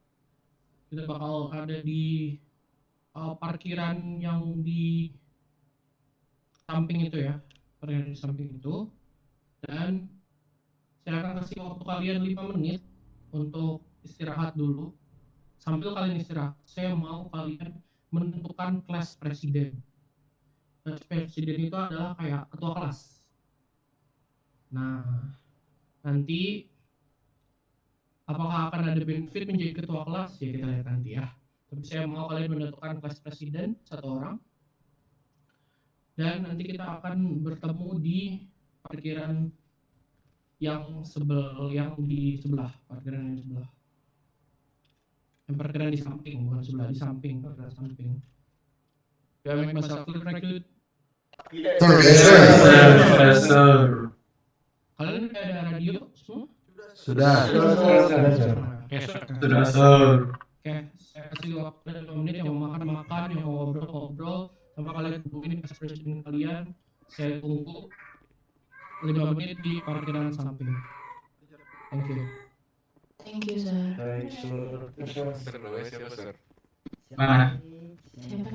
Kita bakal ada di parkiran yang di samping itu ya, parkiran di samping itu. Dan saya akan kasih waktu kalian 5 menit untuk istirahat dulu. Sambil kalian istirahat, saya mau kalian menentukan kelas presiden. Kelas presiden itu adalah kayak ketua kelas. Nah, nanti apakah akan ada benefit menjadi ketua kelas? Ya kita lihat nanti ya. Tapi saya mau kalian menentukan kelas presiden 1 orang. Dan nanti kita akan bertemu di parkiran yang di sebelah, parkiran yang di sebelah. Yang parkiran di samping, bukan sebelah, di samping, parkiran samping. Do I make myself clear, Recruit? Yes, sir. Kalian udah ada radio semua? Sudah, sir. Sudah, sir. Oke, saya kasih waktu 5 menit yang mau makan, yang mau ngobrol, sama kalian hubungin kelas presiden kalian. Saya tunggu 5 menit di parkiran samping. Thank you. Thank you, sir. Sir, namanya siapa, sir? Mana? Siapa?